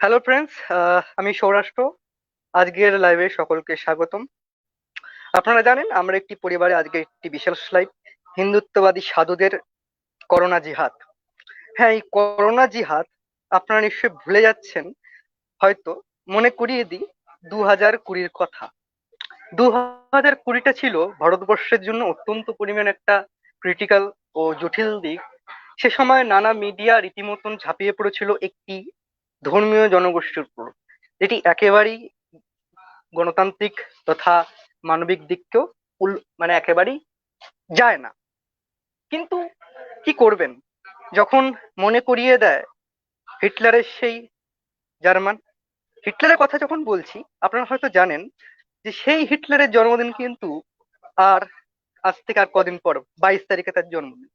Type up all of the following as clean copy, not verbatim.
Hello friends, আমি সৌরাষ্ট্র। আজকের লাইভে সকলকে স্বাগতম। আপনারা জানেন আমরা একটি পরিবারে আজকে একটি বিশেষ লাইভ, হিন্দুত্ববাদী সাধুদের করোনা জিহাদ। হ্যাঁ, এই করোনা জিহাদ আপনারা নিশ্চয়ই ভুলে যাচ্ছেন হয়তো। মনে করিয়ে দিই 2020-র কথা। 2020টা ছিল ভারতবর্ষের জন্য অত্যন্ত পরিমাণ একটা ক্রিটিক্যাল ও জটিল দিক। সে সময় নানা মিডিয়া রীতিমতন ঝাঁপিয়ে পড়েছিল একটি ধর্মীয় জনগোষ্ঠীর উপর, যেটি একেবারেই গণতান্ত্রিক তথা মানবিক দিককেও মানে একেবারেই যায় না। কিন্তু কি করবেন, যখন মনে করিয়ে দেয় হিটলারের সেই জার্মান, হিটলারের কথা যখন বলছি আপনারা হয়তো জানেন যে সেই হিটলারের জন্মদিন কিন্তু আর আজ থেকে আর কদিন পর 22 তারিখে তার জন্মদিন।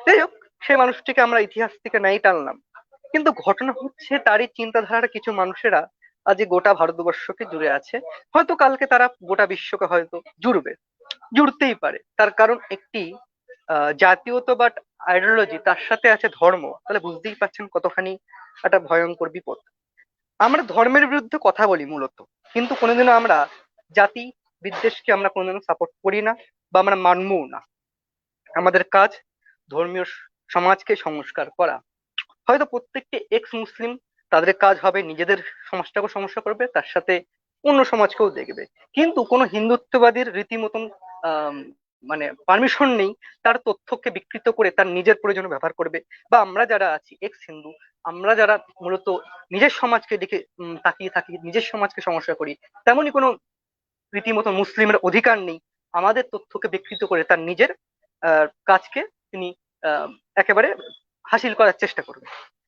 যাই হোক, সেই মানুষটিকে আমরা ইতিহাস থেকে নাই টানলাম, কিন্তু ঘটনা হচ্ছে তারই চিন্তাধারার কিছু মানুষেরা আজ এই গোটা ভারতবর্ষকে জুড়ে আছে। হয়তো কালকে তারা গোটা বিশ্বকে হয়তো জুড়বে, জুড়তেই পারে। তার কারণ একটি জাতীয়তাবাদ আইডিওলজি, তার সাথে আছে ধর্ম। তাহলে বুঝতেই পারছেন কতখানি একটা ভয়ঙ্কর বিপদ। আমরা ধর্মের বিরুদ্ধে কথা বলি মূলত, কিন্তু কোনোদিনও আমরা জাতি বিদ্বেষকে আমরা কোনোদিনও সাপোর্ট করি না, বা আমরা মানবও না। আমাদের কাজ ধর্মীয় সমাজকে সংস্কার করা। হয়তো প্রত্যেকটি এক্স মুসলিম, তাদের কাজ হবে নিজেদের সমাজটাকে সমস্যা করবে, তার সাথে অন্য সমাজকেও দেখবে। কিন্তু কোনো হিন্দুত্ববাদীর রীতিমতন আহ মানে পারমিশন নেই তার তথ্যকে বিকৃত করে তার নিজের প্রয়োজনে ব্যবহার করবে। বা আমরা যারা আছি এক্স হিন্দু, আমরা যারা মূলত নিজের সমাজকে দিকে তাকিয়ে থাকি, নিজের সমাজকে সমস্যা করি, তেমনই কোনো রীতিমতো মুসলিমের অধিকার নেই আমাদের তথ্যকে বিকৃত করে তার নিজের কাজকে তিনি আহ একেবারে হাসিল করার চেষ্টা করবে।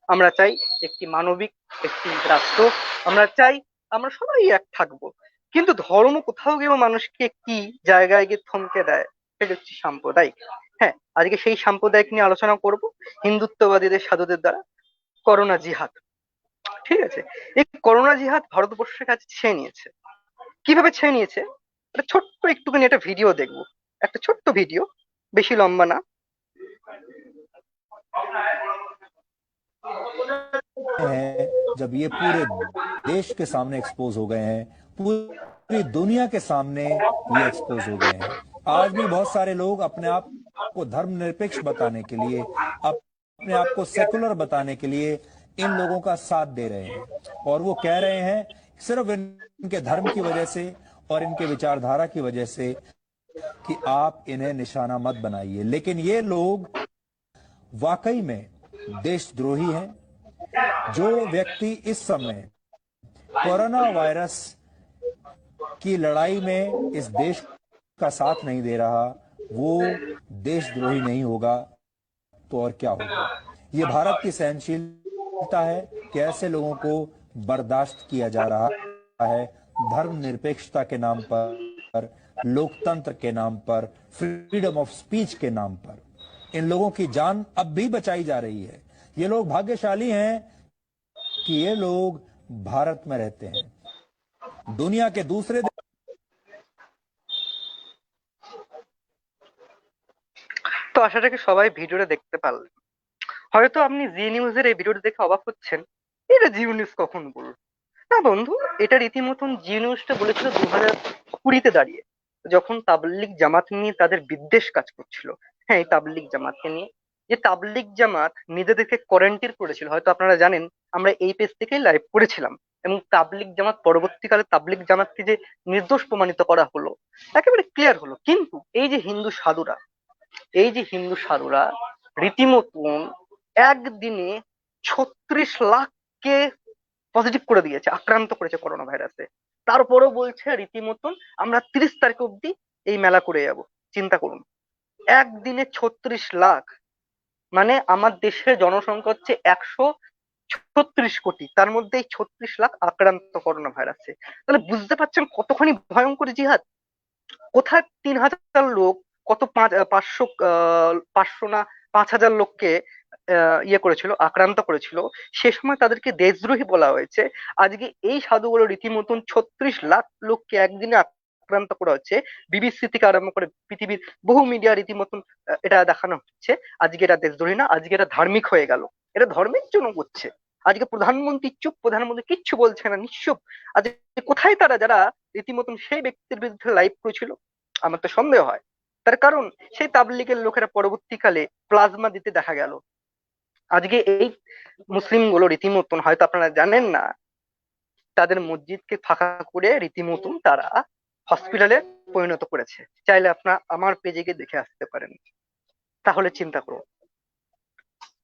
আমরা চাই একটি মানবিক একটি রাষ্ট্র। আমরা চাই আমরা সবাই এক থাকবো। কিন্তু ধর্ম কোথাও গিয়েও মানুষকে কি জায়গায় গিয়ে থমকে দেয়, সেটা হচ্ছে সাম্প্রদায়িক। হ্যাঁ, আজকে সেই সাম্প্রদায়িক নিয়ে আলোচনা করব হিন্দুত্ববাদীদের সাধুদের দ্বারা করোনা জিহাদ। ঠিক আছে, এই করোনা জিহাদ ভারতবর্ষের কাছে ছেয়ে নিয়েছে। কিভাবে ছেয়ে নিয়েছে, একটা ছোট্ট একটুখানি একটা ভিডিও দেখবো। একটা ছোট্ট ভিডিও, বেশি লম্বা না। हैं जब ये पूरे देश के सामने एक्सपोज हो गए हैं, पूरी दुनिया के सामने ये एक्सपोज हो गए हैं। आज भी बहुत सारे लोग अपने आप को धर्मनिरपेक्ष बताने के लिए, अपने आप को सेकुलर बताने के लिए इन लोगों का साथ दे रहे हैं और वो कह रहे हैं सिर्फ इनके धर्म की वजह से और इनके विचारधारा की वजह से कि आप इन्हें निशाना मत बनाइए। लेकिन ये लोग वाकई में देशद्रोही हैं। जो व्यक्ति इस समय कोरोना वायरस की लड़ाई में इस देश का साथ नहीं दे रहा, वो देशद्रोही नहीं होगा तो और क्या होगा। ये भारत की सहनशीलता है कि ऐसे लोगों को बर्दाश्त किया जा रहा है धर्मनिरपेक्षता के नाम पर, लोकतंत्र के नाम पर, फ्रीडम ऑफ स्पीच के नाम पर। इन लोगों की जान अब भी बचाई जा रही है। ये लोग भाग्यशाली हैं कि ये लोग भारत में रहते हैं। दुनिया के दूसरे তো আশা রাখি সবাই ভিডিওটা দেখতে পারলেন। হয়তো আপনি জি নিউজের এই ভিডিওটা দেখে অবাক হচ্ছেন, এটা জি নিউজ কখন বলল? না বন্ধু, এটা রীতিমতন জি নিউজটা বলেছিল 2020-তে দাঁড়িয়ে, যখন তাবলিগ জামাত নিয়ে তাদের বিদ্বেষ কাজ করছিল। হ্যাঁ, এই তাবলিগ জামাতকে নিয়ে, যে তাবলিগ জামাত নিজেদেরকে কোয়ারেন্টাইন করেছিল, হয়তো আপনারা জানেন। আমরা এই পেজ থেকেই লাইভ করেছিলাম। এবং তাবলিগ জামাত পরবর্তীকালে তাবলিগ জামাতকে যে নির্দোষ প্রমাণিত করা হলো, একেবারে ক্লিয়ার হলো। কিন্তু এই যে হিন্দু সাধুরা রীতিমতন একদিনে 36 লাখকে পজিটিভ করে দিয়েছে, আক্রান্ত করেছে করোনা ভাইরাসে। তারপরেও বলছে রীতিমতন আমরা 30 তারিখ অব্দি এই মেলা করে যাব। চিন্তা করুন, একদিনে 36 লাখ, মানে আমার দেশের জনসংখ্যা হচ্ছে 136 কোটি, তার মধ্যে এই 36 লাখ আক্রান্ত করোনা ভাইরাসে। তাহলে বুঝতে পারছেন কতখানি ভয়ঙ্কর জিহাদ। কোথায় 3,000 লোক, কত 500 500 না 5,000 লোককে ইয়ে করেছিল, আক্রান্ত করেছিল। সে সময় তাদেরকে দেশদ্রোহী বলা হয়েছে। আজকে এই সাধুগুলো রীতিমতন 36 লাখ লোককে একদিনে আক্রান্ত করা হচ্ছে। বিবিসি থেকে আরম্ভ করে পৃথিবীর বহু মিডিয়া রীতিমতন এটা দেখানো হচ্ছে। আজকে এটা দেশদ্রোহী না, আজকে এটা ধার্মিক হয়ে গেল। এটা ধর্মের জন্য করছে। আজকে প্রধানমন্ত্রী চুপ, প্রধানমন্ত্রী কিচ্ছু বলছে না, নিশ্চুপ। আজকে কোথায় তারা যারা রীতিমতন সেই ব্যক্তির বিরুদ্ধে লাইভ করেছিল? আমার তো সন্দেহ হয়। তার কারণ সেই তাবলিগের লোকেরা পরবর্তীকালে প্লাজমা দিতে দেখা গেল। আজকে এই মুসলিম গুলো রীতিমতন, হয়তো আপনারা জানেন না, তাদের মসজিদকে ফাঁকা করে রীতিমতন তারা হসপিটালে পরিণত করেছে। চাইলে আপনার আমার পেজে গিয়ে দেখে আসতে পারেন। তাহলে চিন্তা করুন,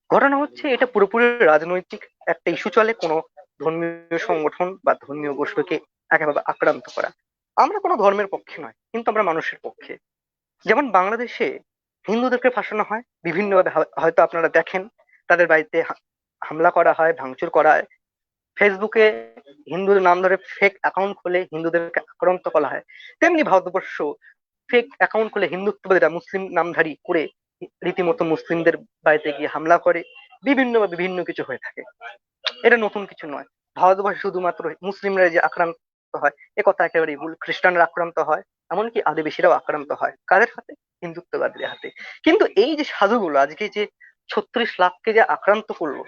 ঘটনা হচ্ছে এটা পুরোপুরি রাজনৈতিক একটা ইস্যু চলে, কোনো ধর্মীয় সংগঠন বা ধর্মীয় গোষ্ঠীকে একেবারে আক্রান্ত করা। আমরা কোনো ধর্মের পক্ষে নয়, কিন্তু আমরা মানুষের পক্ষে। যেমন বাংলাদেশে হিন্দুদেরকে ফাঁসানো হয় বিভিন্ন ভাবে, হয়তো আপনারা দেখেন, তাদের বাড়িতে হামলা করা হয়, ভাঙচুর করা হয়। ফেসবুকে হিন্দুদের নাম ধরে ফেক অ্যাকাউন্ট খুলে হিন্দুদেরকে আক্রান্ত করা হয়। তেমনি ভারতবর্ষ ফেক অ্যাকাউন্ট খুলে হিন্দুত্ববাদীরা মুসলিম নামধারী করে রীতিমতো মুসলিমদের বাড়িতে গিয়ে হামলা করে, বিভিন্ন কিছু হয়ে থাকে। এটা নতুন কিছু নয়। ভারতবর্ষে শুধুমাত্র মুসলিমরা যে আক্রান্ত হয় এ কথা একেবারেই ভুল, খ্রিস্টানরা আক্রান্ত হয়, এমনকি আদিবাসীরাও আক্রান্ত হয়। কাদের হাতে? হিন্দুত্ববাদীদের হাতে। কিন্তু এই যে সাধুগুলো আজকে যে 36 লাখকে যে আক্রান্ত করলো,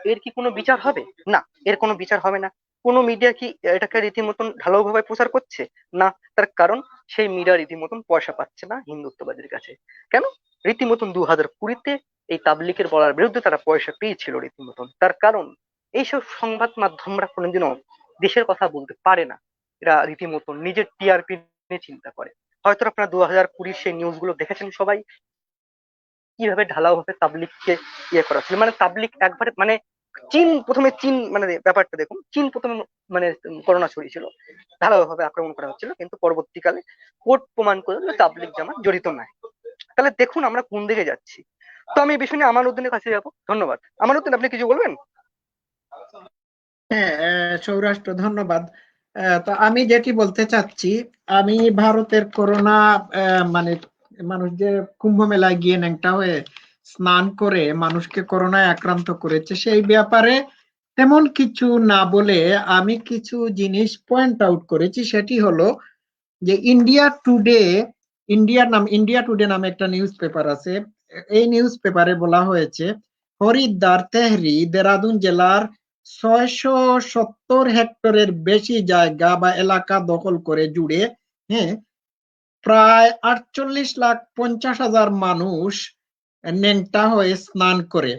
এর কি কোনো বিচার হবে? না, এর কোনো বিচার হবে না। কোনো মিডিয়া কি এটাকে রীতিমতন ঢালাওভাবে প্রচার করছে? না। তার কারণ সেই মিডিয়া রীতিমতন পয়সা পাচ্ছে না হিন্দুত্ববাদীর কাছে। কেন? রীতিমতন 2020-তে এই তাবলিকের বলার বিরুদ্ধে তারা পয়সা পেয়েছিল রীতিমতন। তার কারণ এইসব সংবাদ মাধ্যমরা কোনোদিনও দেশের কথা বলতে পারে না। এরা রীতিমতন নিজের টিআরপি নিয়ে চিন্তা করে। হয়তো আপনারা 2020 সেই নিউজ গুলো দেখেছেন সবাই, কিভাবে ঢালাও ভাবে তাবলিগকে ইয়ে করা ছিল। মানে তাবলিগ একবারে মানে চীন মানে ব্যাপারটা দেখুন, চীন প্রথমে মানে করোনা ছড়িয়েছিল, ঢালাও ভাবে আক্রমণ করা হচ্ছিল, কিন্তু পরবর্তীকালে কোর্ট প্রমাণ করলো যে তাবলিগ জামাত জড়িত নাই। তাহলে দেখুন আমরা কোন দিকে যাচ্ছি। তো আমি এই বিষয় নিয়ে আমানুদ্দিনের কাছে যাবো। ধন্যবাদ। আমানুদ্দিন, আপনি কিছু বলবেন? হ্যাঁ, সৌরাষ্ট্র ধন্যবাদ। তো আমি যেটি বলতে চাচ্ছি, আমি ভারতের করোনা মানে মানুষ যে কুম্ভ মেলায় গিয়ে ন্যাংটা হয়ে স্নান করে মানুষকে করোনায় আক্রান্ত করেছে সেই ব্যাপারে তেমন কিছু না বলে আমি কিছু জিনিস পয়েন্ট আউট করেছি। সেটি হলো যে ইন্ডিয়া টুডে নামে একটা নিউজ পেপার আছে। এই নিউজ পেপারে বলা হয়েছে হরিদ্বার তেহরি দেরাদুন জেলার 670 হেক্টরের বেশি জায়গা বা এলাকা দখল করে জুড়ে, হ্যাঁ, প্রায় 48,50,000 মানুষ ন্যাংটা হয়ে স্নান করে।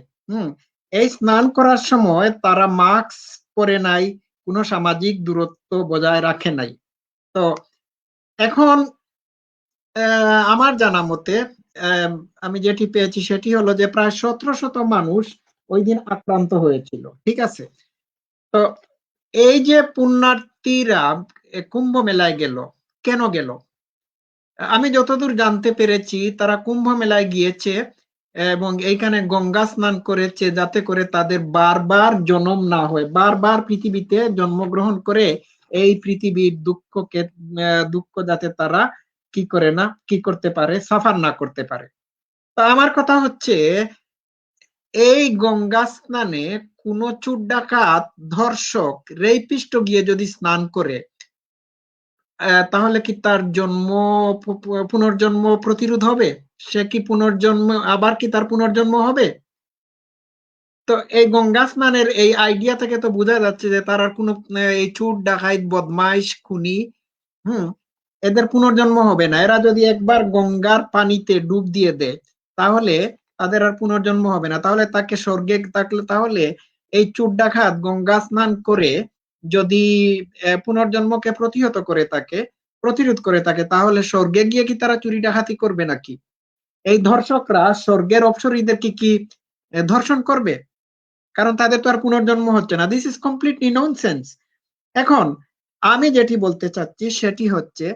এই স্নান করার সময় তারা মাস্ক পরে নাই, কোনো সামাজিক দূরত্ব বজায় রাখে নাই। তো এখন আমার জানা মতে আমি যেটি পেয়েছি সেটি হলো যে প্রায় 1700 মানুষ ওই দিন আক্রান্ত হয়েছিল। ঠিক আছে। তো এই যে পুণ্যার্থীরা কুম্ভ মেলায় গেল, কেন গেল? আমি যতদূর জানতে পেরেছি তারা কুম্ভ মেলায় গিয়েছে এবং এইখানে গঙ্গা স্নান করেছে যাতে করে তাদের বারবার জন্ম না হয়, বারবার পৃথিবীতে জন্মগ্রহণ করে এই পৃথিবীর দুঃখ যাতে তারা কি করতে পারে, সাফার না করতে পারে। তো আমার কথা হচ্ছে এই গঙ্গা স্নানে কোন চোর ডাকাত ধর্ষক রেপিস্ট গিয়ে যদি স্নান করে তাহলে কি তার পুনর্জন্ম প্রতিরোধ হবে? সে কি পুনর্জন্ম, আবার কি তার পুনর্জন্ম হবে? তো এই গঙ্গা স্নানের এই আইডিয়া থেকে তো বোঝা যাচ্ছে যে তার আর কোনো এই চোর ডাকাত বদমাইশ খুনি এদের পুনর্জন্ম হবে না। এরা যদি একবার গঙ্গার পানিতে ডুব দিয়ে দেয় তাহলে তাদের আর পুনর্জন্ম হবে না। তাহলে তাকে স্বর্গে তাহলে এই চোর ডাকাত গঙ্গা স্নান করে যদি পুনর্জন্মকে প্রতিরোধ করে থাকে তাহলে স্বর্গে গিয়ে কি তারা চুরি ডাকাতি করবে নাকি? এই ধর্ষকরা স্বর্গের অপ্সরীদেরকে কি ধর্ষণ করবে? কারণ তাদের তো আর পুনর্জন্ম হচ্ছে না। This is completely nonsense. এখন আমি যেটি বলতে চাচ্ছি সেটি হচ্ছে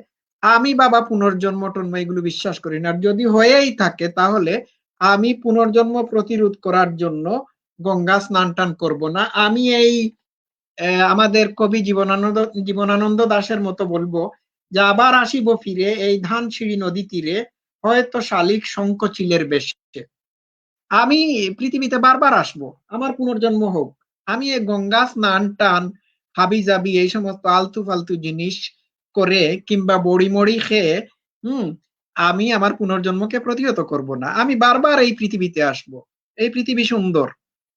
আমি বাবা পুনর্জন্ম টন্ম এগুলো বিশ্বাস করি না। আর যদি হয়েই থাকে তাহলে আমি পুনর্জন্ম প্রতিরোধ করার জন্য গঙ্গা স্নান টান করবো না। আমি এই আমাদের কবি জীবনানন্দ দাশের মতো বলবো যে আবার আসিব ফিরে এই ধানসিঁড়ি নদী তীরে, হয়তো শালিক শঙ্খ চিলের বেশে। আমি পৃথিবীতে বারবার আসবো, আমার পুনর্জন্ম হোক। আমি এই গঙ্গা স্নান টান হাবি জাবি এই সমস্ত আলতু ফালতু জিনিস করে কিংবা বড়ি মড়ি খেয়ে আমি আমার পুনর্জন্মকে প্রতিহত করব না। আমি বারবার এই পৃথিবীতে আসব। এই পৃথিবী সুন্দর,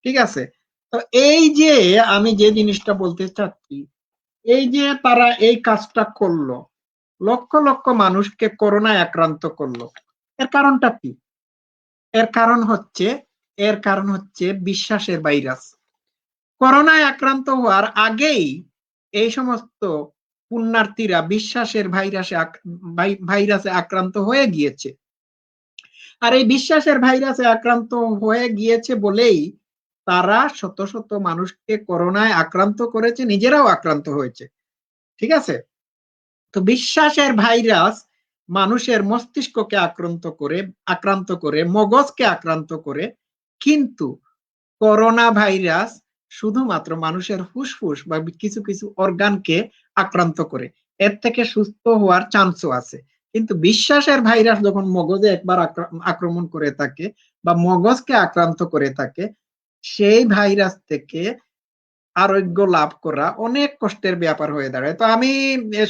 ঠিক আছে। তো এই যে আমি যে জিনিসটা বলতে চাচ্ছি, এই যে তারা এই কাজটা করলো, লক্ষ লক্ষ মানুষকে করোনায় আক্রান্ত করলো, এর কারণটা কি? এর কারণ হচ্ছে বিশ্বাসের ভাইরাস। করোনায় আক্রান্ত হওয়ার আগেই এই সমস্ত পুণ্যার্থীরা বিশ্বাসের ভাইরাসে আক্রান্ত হয়ে গিয়েছে। আর এই বিশ্বাসের ভাইরাসে আক্রান্ত হয়ে গিয়েছে বলেই তারা শত শত মানুষকে করোনায় আক্রান্ত করেছে, নিজেরাও আক্রান্ত হয়েছে। ঠিক আছে? তো বিশ্বাসের ভাইরাস মানুষের মস্তিষ্ককে আক্রান্ত করে মগজকে আক্রান্ত করে, কিন্তু করোনা ভাইরাস শুধুমাত্র মানুষের ফুসফুস বা কিছু কিছু অর্গানকে আক্রান্ত করে। এর থেকে সুস্থ হওয়ার চান্সও আছে। কিন্তু বিশ্বাসের ভাইরাস যখন মগজে একবার আক্রমণ করে থাকে বা মগজকে আক্রান্ত করে থাকে, সেই ভাইরাস থেকে আরোগ্য লাভ করা অনেক কষ্টের ব্যাপার হয়ে দাঁড়ায়। তো আমি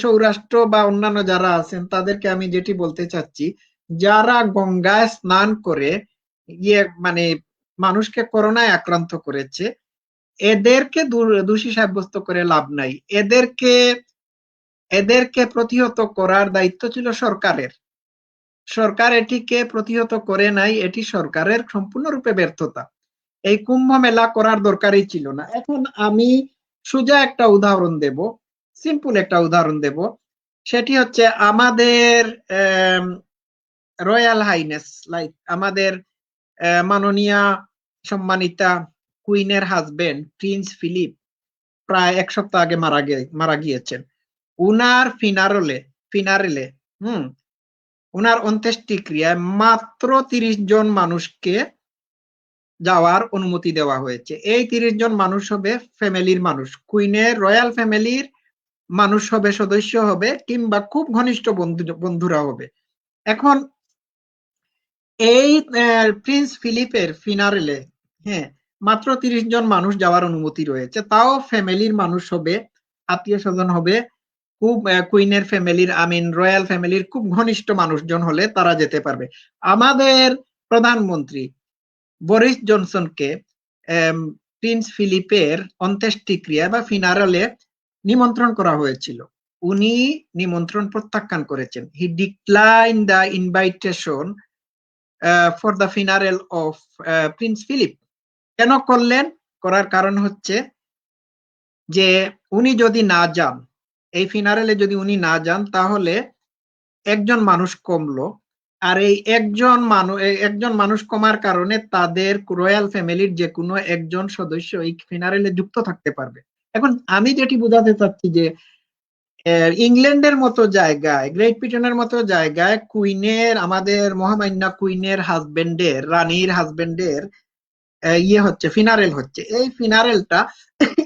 সৌরাষ্ট্র বা অন্যান্য যারা আছেন তাদেরকে আমি যেটি বলতে চাচ্ছি, যারা গঙ্গায় স্নান করে মানে মানুষকে করোনায় আক্রান্ত করেছে, এদেরকে দোষী সাব্যস্ত করে লাভ নাই। এদেরকে প্রতিহত করার দায়িত্ব ছিল সরকারের। সরকার এটিকে প্রতিহত করে নাই, এটি সরকারের সম্পূর্ণরূপে ব্যর্থতা। এই কুম্ভ মেলা করার দরকারই ছিল না। এখন আমি সোজা একটা উদাহরণ দেব, সিম্পল একটা উদাহরণ দেব। সেটি হচ্ছে আমাদের রয়্যাল হাইনেস, লাইক আমাদের মাননীয়া সম্মানিতা কুইনের হাজবেন্ড প্রিন্স ফিলিপ প্রায় 1 সপ্তাহ আগে মারা গিয়েছেন। উনার ফিনারেলে উনার অন্ত্যেষ্টিক্রিয়ায় মাত্র 30 জন মানুষকে যাওয়ার অনুমতি দেওয়া হয়েছে। এই 30 জন মানুষ হবে ফ্যামিলির মানুষ, কুইনের রয়্যাল ফ্যামিলির মানুষ হবে, সদস্য হবে, কিংবা খুব ঘনিষ্ঠ বন্ধুরা হবে। এখন এই প্রিন্স ফিলিপের ফিনারেলে মাত্র 30 জন মানুষ যাওয়ার অনুমতি রয়েছে, তাও ফ্যামিলির মানুষ হবে, আত্মীয় স্বজন হবে, খুব কুইনের ফ্যামিলির রয়্যাল ফ্যামিলির খুব ঘনিষ্ঠ মানুষজন হলে তারা যেতে পারবে। আমাদের প্রধানমন্ত্রী বরিস জনসনকে প্রিন্স ফিলিপের অন্ত্যেষ্টিক্রিয়া বা ফিনারেলে নিমন্ত্রণ করা হয়েছিল, উনি নিমন্ত্রণ প্রত্যাখ্যান করেছেন। He declined the invitation for the funeral of Prince Philip. কেন করলেন? করার কারণ হচ্ছে যে উনি যদি না যান, এই ফিনারেলে যদি উনি না যান, তাহলে একজন মানুষ কমলো, আর এই একজন মানুষ কমার কারণে তাদের রয়্যাল ফ্যামিলির যে কোনো একজন সদস্য এই ফিনারেলে যুক্ত থাকতে পারবে। এখন আমি যেটি বোঝাতে চাচ্ছি যে ইংল্যান্ডের মতো জায়গায়, গ্রেট ব্রিটেনের মতো জায়গায় আমাদের মহামান্য কুইনের হাজবেন্ডের, রানীর হাজবেন্ডের হচ্ছে ফিনারেল হচ্ছে। এই ফিনারেলটা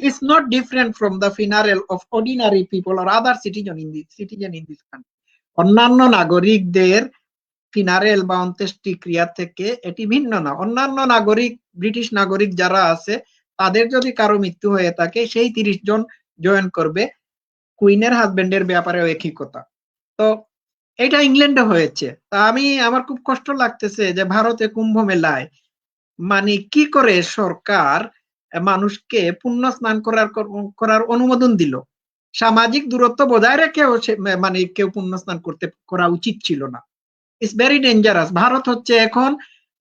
is not different from the funeral of ordinary people or other citizen in this country. অন্যান্য নাগরিকদের ফিনারেল বা অন্ত্যেষ্টিক্রিয়া থেকে এটি ভিন্ন না। অন্যান্য ব্রিটিশ নাগরিক যারা আছে, তাদের যদি কারো মৃত্যু হয়ে থাকে, সেই 30 জন জয়েন করবে। কুইনের হাজবেন্ডের ব্যাপারেও একই কথা। তো এটা ইংল্যান্ডে হয়েছে। তা আমার খুব কষ্ট লাগতেছে যে ভারতে কুম্ভ মেলায় মানে কি করে সরকার মানুষকে পুণ্য স্নান করার অনুমোদন দিল। সামাজিক দূরত্ব বজায় রেখেও কেউ পুণ্য স্নান করা উচিত ছিল না। It's very dangerous. ভারত হচ্ছে এখন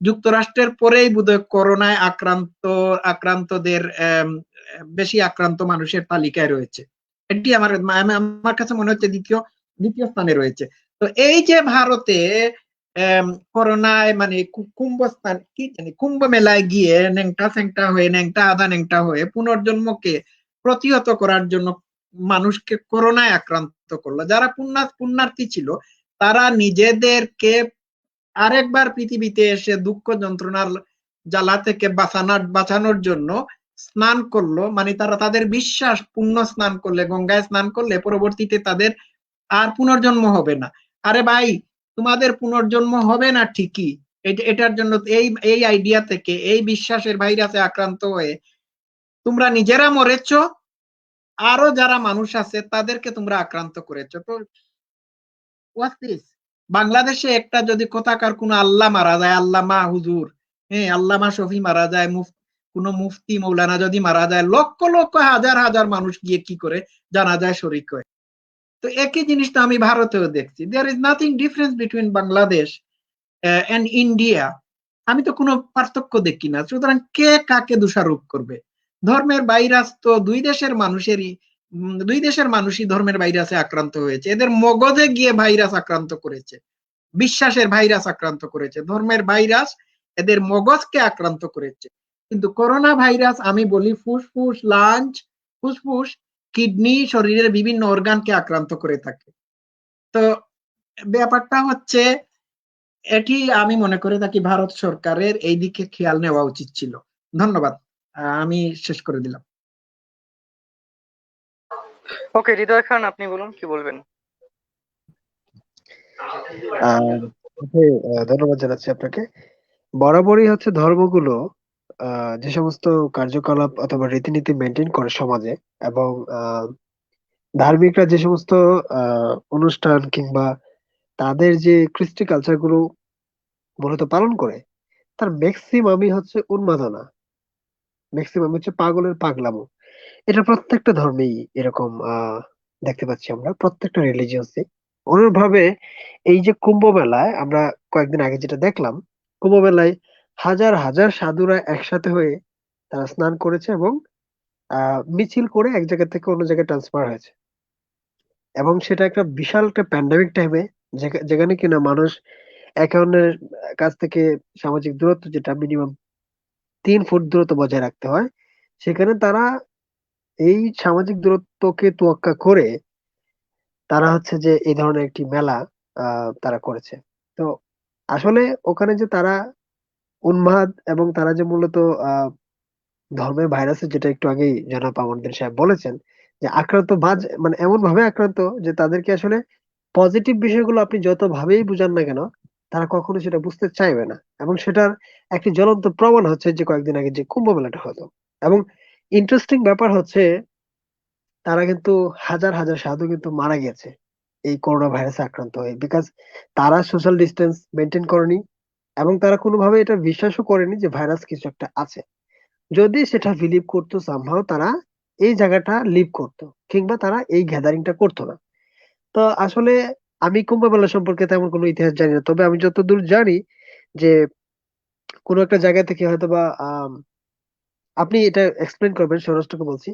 যুক্তরাষ্ট্রের পরেই বোধহয় করোনায় আক্রান্তদের বেশি আক্রান্ত মানুষের তালিকায় রয়েছে। এটি আমার কাছে মনে হচ্ছে দ্বিতীয় স্থানে রয়েছে। তো এই যে ভারতে করোনায় কুম্ভ মেলায় গিয়ে ন্যাংটা আধা ন্যাংটা হয়ে পুনর্জন্মকে প্রতিহত করার জন্য মানুষকে করোনায় আক্রান্ত করলো। যারা পুণ্যার্থী ছিল, তারা নিজেদেরকে আরেকবার পৃথিবীতে এসে দুঃখ যন্ত্রণার জ্বালা থেকে বাঁচানোর জন্য স্নান করলো। তারা তাদের বিশ্বাস, পুণ্য স্নান করলে, গঙ্গায় স্নান করলে পরবর্তীতে তাদের আর পুনর্জন্ম হবে না। আরে ভাই, তোমাদের পুনর্জন্ম হবে না ঠিকই, এটার জন্য এই আইডিয়া থেকে, এই বিশ্বাসের ভাইরাসে আক্রান্ত হয়ে তোমরা নিজেরা মরেছো, আরো যারা মানুষ আছে তাদেরকে তোমরা আক্রান্ত করেছো। তো হোয়াটস দিস? বাংলাদেশে একটা যদি কোথাকার কোন আল্লাহ মারা যায়, আল্লামা হুজুর, আল্লামা শফি মারা যায়, কোনো মুফতি মৌলানা যদি মারা যায়, লক্ষ লক্ষ হাজার হাজার মানুষ গিয়ে কি করে জানাজায় শরিক হয়। তো একই জিনিসটা আমি ভারতেও দেখছি। There is nothing difference between Bangladesh and India. আমি তো কোনো পার্থক্য দেখি না। সুতরাং কে কাকে দোষারোপ করবে? ধর্মের ভাইরাস তো দুই দেশের মানুষই ধর্মের ভাইরাসে আক্রান্ত হয়েছে। এদের মগজে গিয়ে ভাইরাস আক্রান্ত করেছে, বিশ্বাসের ভাইরাস আক্রান্ত করেছে, ধর্মের ভাইরাস এদের মগজকে আক্রান্ত করেছে। কিন্তু করোনা ভাইরাস আমি বলি ফুসফুস, লাঞ্চ, ফুসফুস, কিডনি, শরীরের বিভিন্ন অর্গানকে আক্রান্ত করে থাকে। তো ব্যাপারটা হচ্ছে এটি আমি মনে করে থাকি ভারত সরকারের এই দিকে খেয়াল নেওয়া উচিত ছিল। ধন্যবাদ, আমি শেষ করে দিলাম। ওকে, হৃদয় খান, আপনি বলুন কি বলবেন। আহ ধন্যবাদ জানাচ্ছি আপনাকে। বরাবরই হচ্ছে ধর্মগুলো যে সমস্ত কার্যকলাপ অথবা রীতিনীতি মেনটেন করে সমাজে, এবং ধার্মিকরা যে সমস্ত অনুষ্ঠান কিংবা তাদের যে কৃষ্টি কালচার গুলো মূলত পালন করে, তার ম্যাক্সিমামই হচ্ছে উন্মাদনা, ম্যাক্সিমাম হচ্ছে পাগলের পাগলামো। এটা প্রত্যেকটা ধর্মেই এরকম দেখতে পাচ্ছি আমরা, প্রত্যেকটা রিলিজিয়াসে অনুরূপভাবে। এই যে কুম্ভ মেলায় আমরা কয়েকদিন আগে যেটা দেখলাম, কুম্ভ মেলায় হাজার হাজার সাধুরা একসাথে হয়ে তারা স্নান করেছে এবং মিছিল করে এক জায়গা থেকে অন্য জায়গায় ট্রান্সফার হয়েছে। এবং সেটা একটা বিশাল একটা প্যান্ডামিক টাইমে, যেখানে কিনা মানুষ একে অন্যের কাছ থেকে সামাজিক দূরত্ব, যেটা মিনিমাম 3 ফুট দূরত্ব বজায় রাখতে হয়, সেখানে তারা এই সামাজিক দূরত্বকে তোয়াক্কা করে তারা হচ্ছে যে এই ধরনের একটি মেলা তারা করেছে। তো আসলে ওখানে যে তারা উন্মাদ, এবং তারা যে মূলত আহ ধর্মের ভাইরাসে, যেটা একটু আগেই জনাব আমাদের সাহেব বলেছেন, যে আক্রান্ত মানে এমন ভাবে আক্রান্ত যে তাদেরকে আসলে পজিটিভ বিষয়গুলো আপনি যত ভাবেই বুঝান না কেন, তারা কখনো সেটা বুঝতে চাইবে না। এবং সেটার একটি জ্বলন্ত প্রমাণ হচ্ছে যে কয়েকদিন আগে যে কুম্ভ মেলাটা হলো। এবং ইন্টারেস্টিং ব্যাপার হচ্ছে, তারা কিন্তু হাজার হাজার সাধু কিন্তু মারা গেছে এই করোনা ভাইরাসে আক্রান্ত হয়ে, বিকজ তারা সোশ্যাল ডিস্টেন্স মেনটেন করেনি, এবং তারা কোনোভাবে এটা বিশ্বাসও করেনি যে ভাইরাস কিছু একটা আছে। যদি সেটা বিলিভ করতো সামহাও, তারা এই জায়গাটা লিভ করতো, কিংবা তারা এই গ্যাদারিংটা করতো না। তো আসলে আমি কুম্ভ মেলা সম্পর্কে তেমন কোনো ইতিহাস জানি না, তবে আমি যতদূর জানি যে কোনো একটা জায়গা থেকে হয়তোবা আপনি এটা এক্সপ্লেন করবেন, স্বরাষ্ট্রকে বলছি।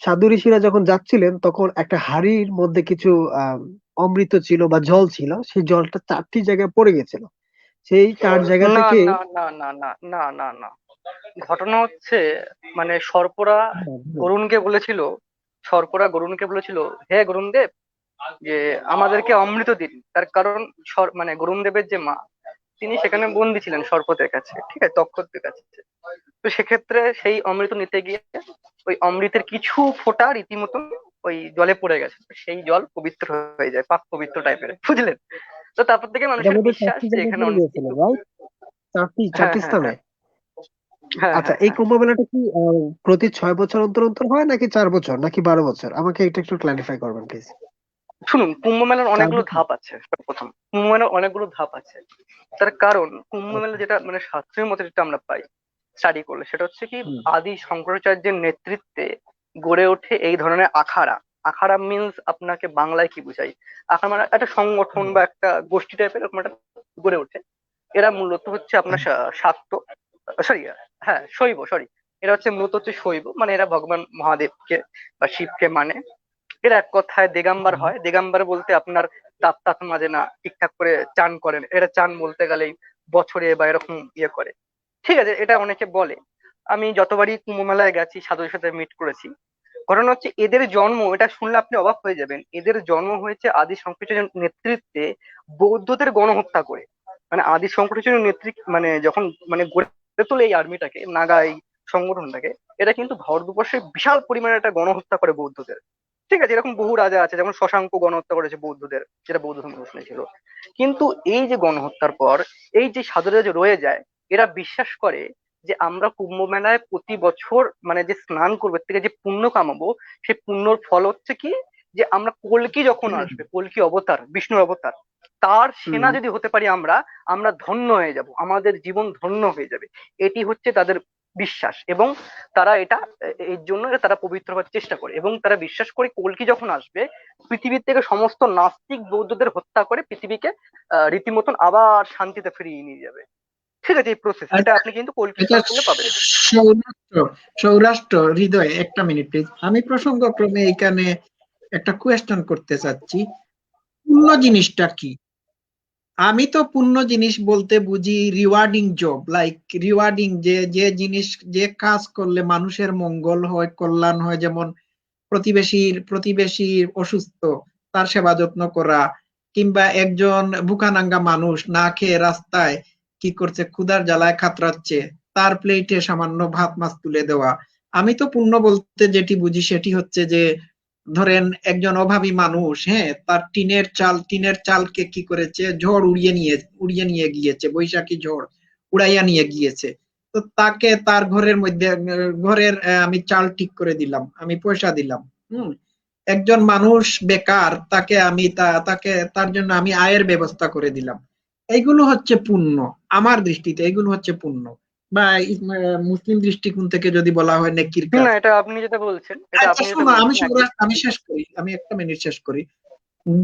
সাধু ঋষিরা যখন যাচ্ছিলেন, তখন একটা হাড়ির মধ্যে কিছু আহ অমৃত ছিল বা জল ছিল, সেই জলটা 4টি জায়গায় পড়ে গেছিল। সেই 4 জায়গা না থেকে না না না না না না না, ঘটনা হচ্ছে, মানে সর্পরা হ্যাঁ, বলুন। গরুণকে বলেছিল, সর্পরা গরুণকে বলেছিল, হে গরুণ দেব, যে আমাদেরকে অমৃত দিন। তার কারণ মানে গরুণ দেবের যে মা, তিনি সেখানে বন্দী ছিলেন সর্পদের কাছে, ঠিক আছে, তক্ষকদের কাছে। তো সেক্ষেত্রে সেই অমৃত নিতে গিয়ে ওই অমৃতের কিছু ফোঁটা রীতিমতো ওই জলে পড়ে গেছে, সেই জল পবিত্র হয়ে যায়, পাক পবিত্র টাইপের, বুঝলেন। তো তারপর থেকে এটা মানুষের বোধহয় বিশ্বাস 4টি যে জায়গায় এখানে পড়ে গিয়েছিল, রাইট? চারটি হ্যাঁ চারটি হ্যাঁ স্থানে। হ্যাঁ হ্যাঁ আচ্ছা, হ্যাঁ এই হ্যাঁ। কুম্ভ মেলাটা কি প্রতি 6 বছর অন্তর অন্তর হয়, নাকি 4 বছর, নাকি 12 বছর? আমাকে এটা একটু ক্লারিফাই করবেন প্লিজ। শুনুন, কুম্ভ মেলার চার অনেকগুলো বছর ধাপ আছে। প্রথম, কুম্ভ মেলার অনেকগুলো ধাপ আছে। তার কারণ কুম্ভ মেলা আচ্ছা। যেটা মানে শাস্ত্রীয় মতে যেটা আমরা পাই স্টাডি করলে, সেটা হচ্ছে কি, হুম। আদি শঙ্করাচার্যের নেতৃত্বে গড়ে ওঠে এই ধরনের আখাড়া। আখাড়া মিন্স আপনাকে বাংলায় কি বুঝাই, আখাড়া মানে একটা সংগঠন হুম। বা একটা গোষ্ঠী টাইপের এরকম একটা গড়ে ওঠে। এরা মূলত হচ্ছে আপনার শাক্ত, সরি, হ্যাঁ শৈব, সরি, এরা হচ্ছে মূলত হচ্ছে শৈব, মানে এরা ভগবান মহাদেবকে বা শিবকে মানে। এরা এক কথায় দিগম্বর হুম। হয়। দিগম্বর বলতে আপনার দাঁত টাত মাজে না, ঠিকঠাক করে চান করেন। এরা চান বলতে গেলেই বছরে বা এরকম ইয়ে করে, ঠিক আছে, এটা অনেকে বলে। আমি যতবারই কুম্ভ মেলায় গেছি, সাধুদের সাথে মিট করেছি, ঘটনা হচ্ছে এদের জন্ম, এটা শুনলে আপনি অবাক হয়ে যাবেন, এদের জন্ম হয়েছে আদি শঙ্করাচার্যের নেতৃত্বে বৌদ্ধদের গণহত্যা করে। মানে আদি শঙ্করাচার্যের নেতৃত্ব মানে যখন মানে গড়ে তোলে এই আর্মিটাকে, নাগা এই সংগঠনটাকে, এটা কিন্তু ভারতবর্ষে বিশাল পরিমাণে একটা গণহত্যা করে বৌদ্ধদের। ঠিক আছে, এরকম বহু রাজা আছে, যেমন শশাঙ্ক গণহত্যা করেছে বৌদ্ধদের, যেটা বৌদ্ধ ধর্ম অনুসারে ছিল। কিন্তু এই যে গণহত্যার পর এই যে সাধুরা যে রয়ে যায়, এরা বিশ্বাস করে যে আমরা কুম্ভ মেলায় প্রতি বছর মানে যে স্নান করবো, এর থেকে যে পুণ্য কামাবো, সেই পুণ্যর ফল হচ্ছে কি, যে আমরা কল্কি যখন আসবে, কল্কি অবতার, বিষ্ণুর অবতার, তার সেনা হুম। যদি হতে পারি আমরা, আমরা ধন্য হয়ে যাব, আমাদের জীবন ধন্য হয়ে যাবে। এটি হচ্ছে তাদের বিশ্বাস, এবং তারা এটা এর জন্য তারা পবিত্র হওয়ার চেষ্টা করে, এবং তারা বিশ্বাস করে কল্কি যখন আসবে পৃথিবীর থেকে সমস্ত নাস্তিক বৌদ্ধদের হত্যা করে পৃথিবীকে রীতিমতন আবার শান্তিতে ফিরিয়ে নিয়ে যাবে। ঠিক আছে, এই প্রসেস এটা আচ্ছা আপনি কিন্তু কল্কি আচ্ছা, সংস্করণে পাবেন। সৌরাষ্ট্র সৌরাষ্ট্র হৃদয়, একটা মিনিট প্লিজ, আমি প্রসঙ্গক্রমে এখানে একটা কোয়েশ্চেন করতে চাচ্ছি। পূর্ণ জিনিসটা কি? আমি তো পূর্ণ জিনিস বলতে বুঝি রিওয়ার্ডিং জব, লাইক রিওয়ার্ডিং, যে যে জিনিস, যে কাজ করলে মানুষের মঙ্গল হয়, কল্যাণ হয়, যেমন প্রতিবেশীর অসুস্থ, তার সেবা যত্ন করা, কিংবা একজন ভুকানাঙ্গা মানুষ না খেয়ে রাস্তায় কি করছে, ক্ষুধার জ্বালায় খাতরাচ্ছে, তার প্লেটে সামান্য ভাত মাছ তুলে দেওয়া। আমি তো পুণ্য বলতে যেটি বুঝি সেটি হচ্ছে যে, ধরেন একজন অভাবী মানুষ, হ্যাঁ, তার টিনের চালকে কি করেছে, ঝড় উড়িয়ে নিয়ে গিয়েছে, বৈশাখী ঝড় উড়াইয়া নিয়ে গিয়েছে। তো তাকে তার ঘরের মধ্যে, আমি চাল ঠিক করে দিলাম, আমি পয়সা দিলাম। হুম। একজন মানুষ বেকার, তাকে তার জন্য আমি আয়ের ব্যবস্থা করে দিলাম। এইগুলো হচ্ছে পুণ্য। আমার দৃষ্টিতে এইগুলো হচ্ছে পুণ্য, বা মুসলিম দৃষ্টিকোণ থেকে যদি বলা হয় নেকির কাজ। না, এটা আপনি যেটা বলছেন, এটা আচ্ছা আপনি যেটা শোনো, বলছেন একদম আমি শেষ করি, আমি একটা মিনিট শেষ করি।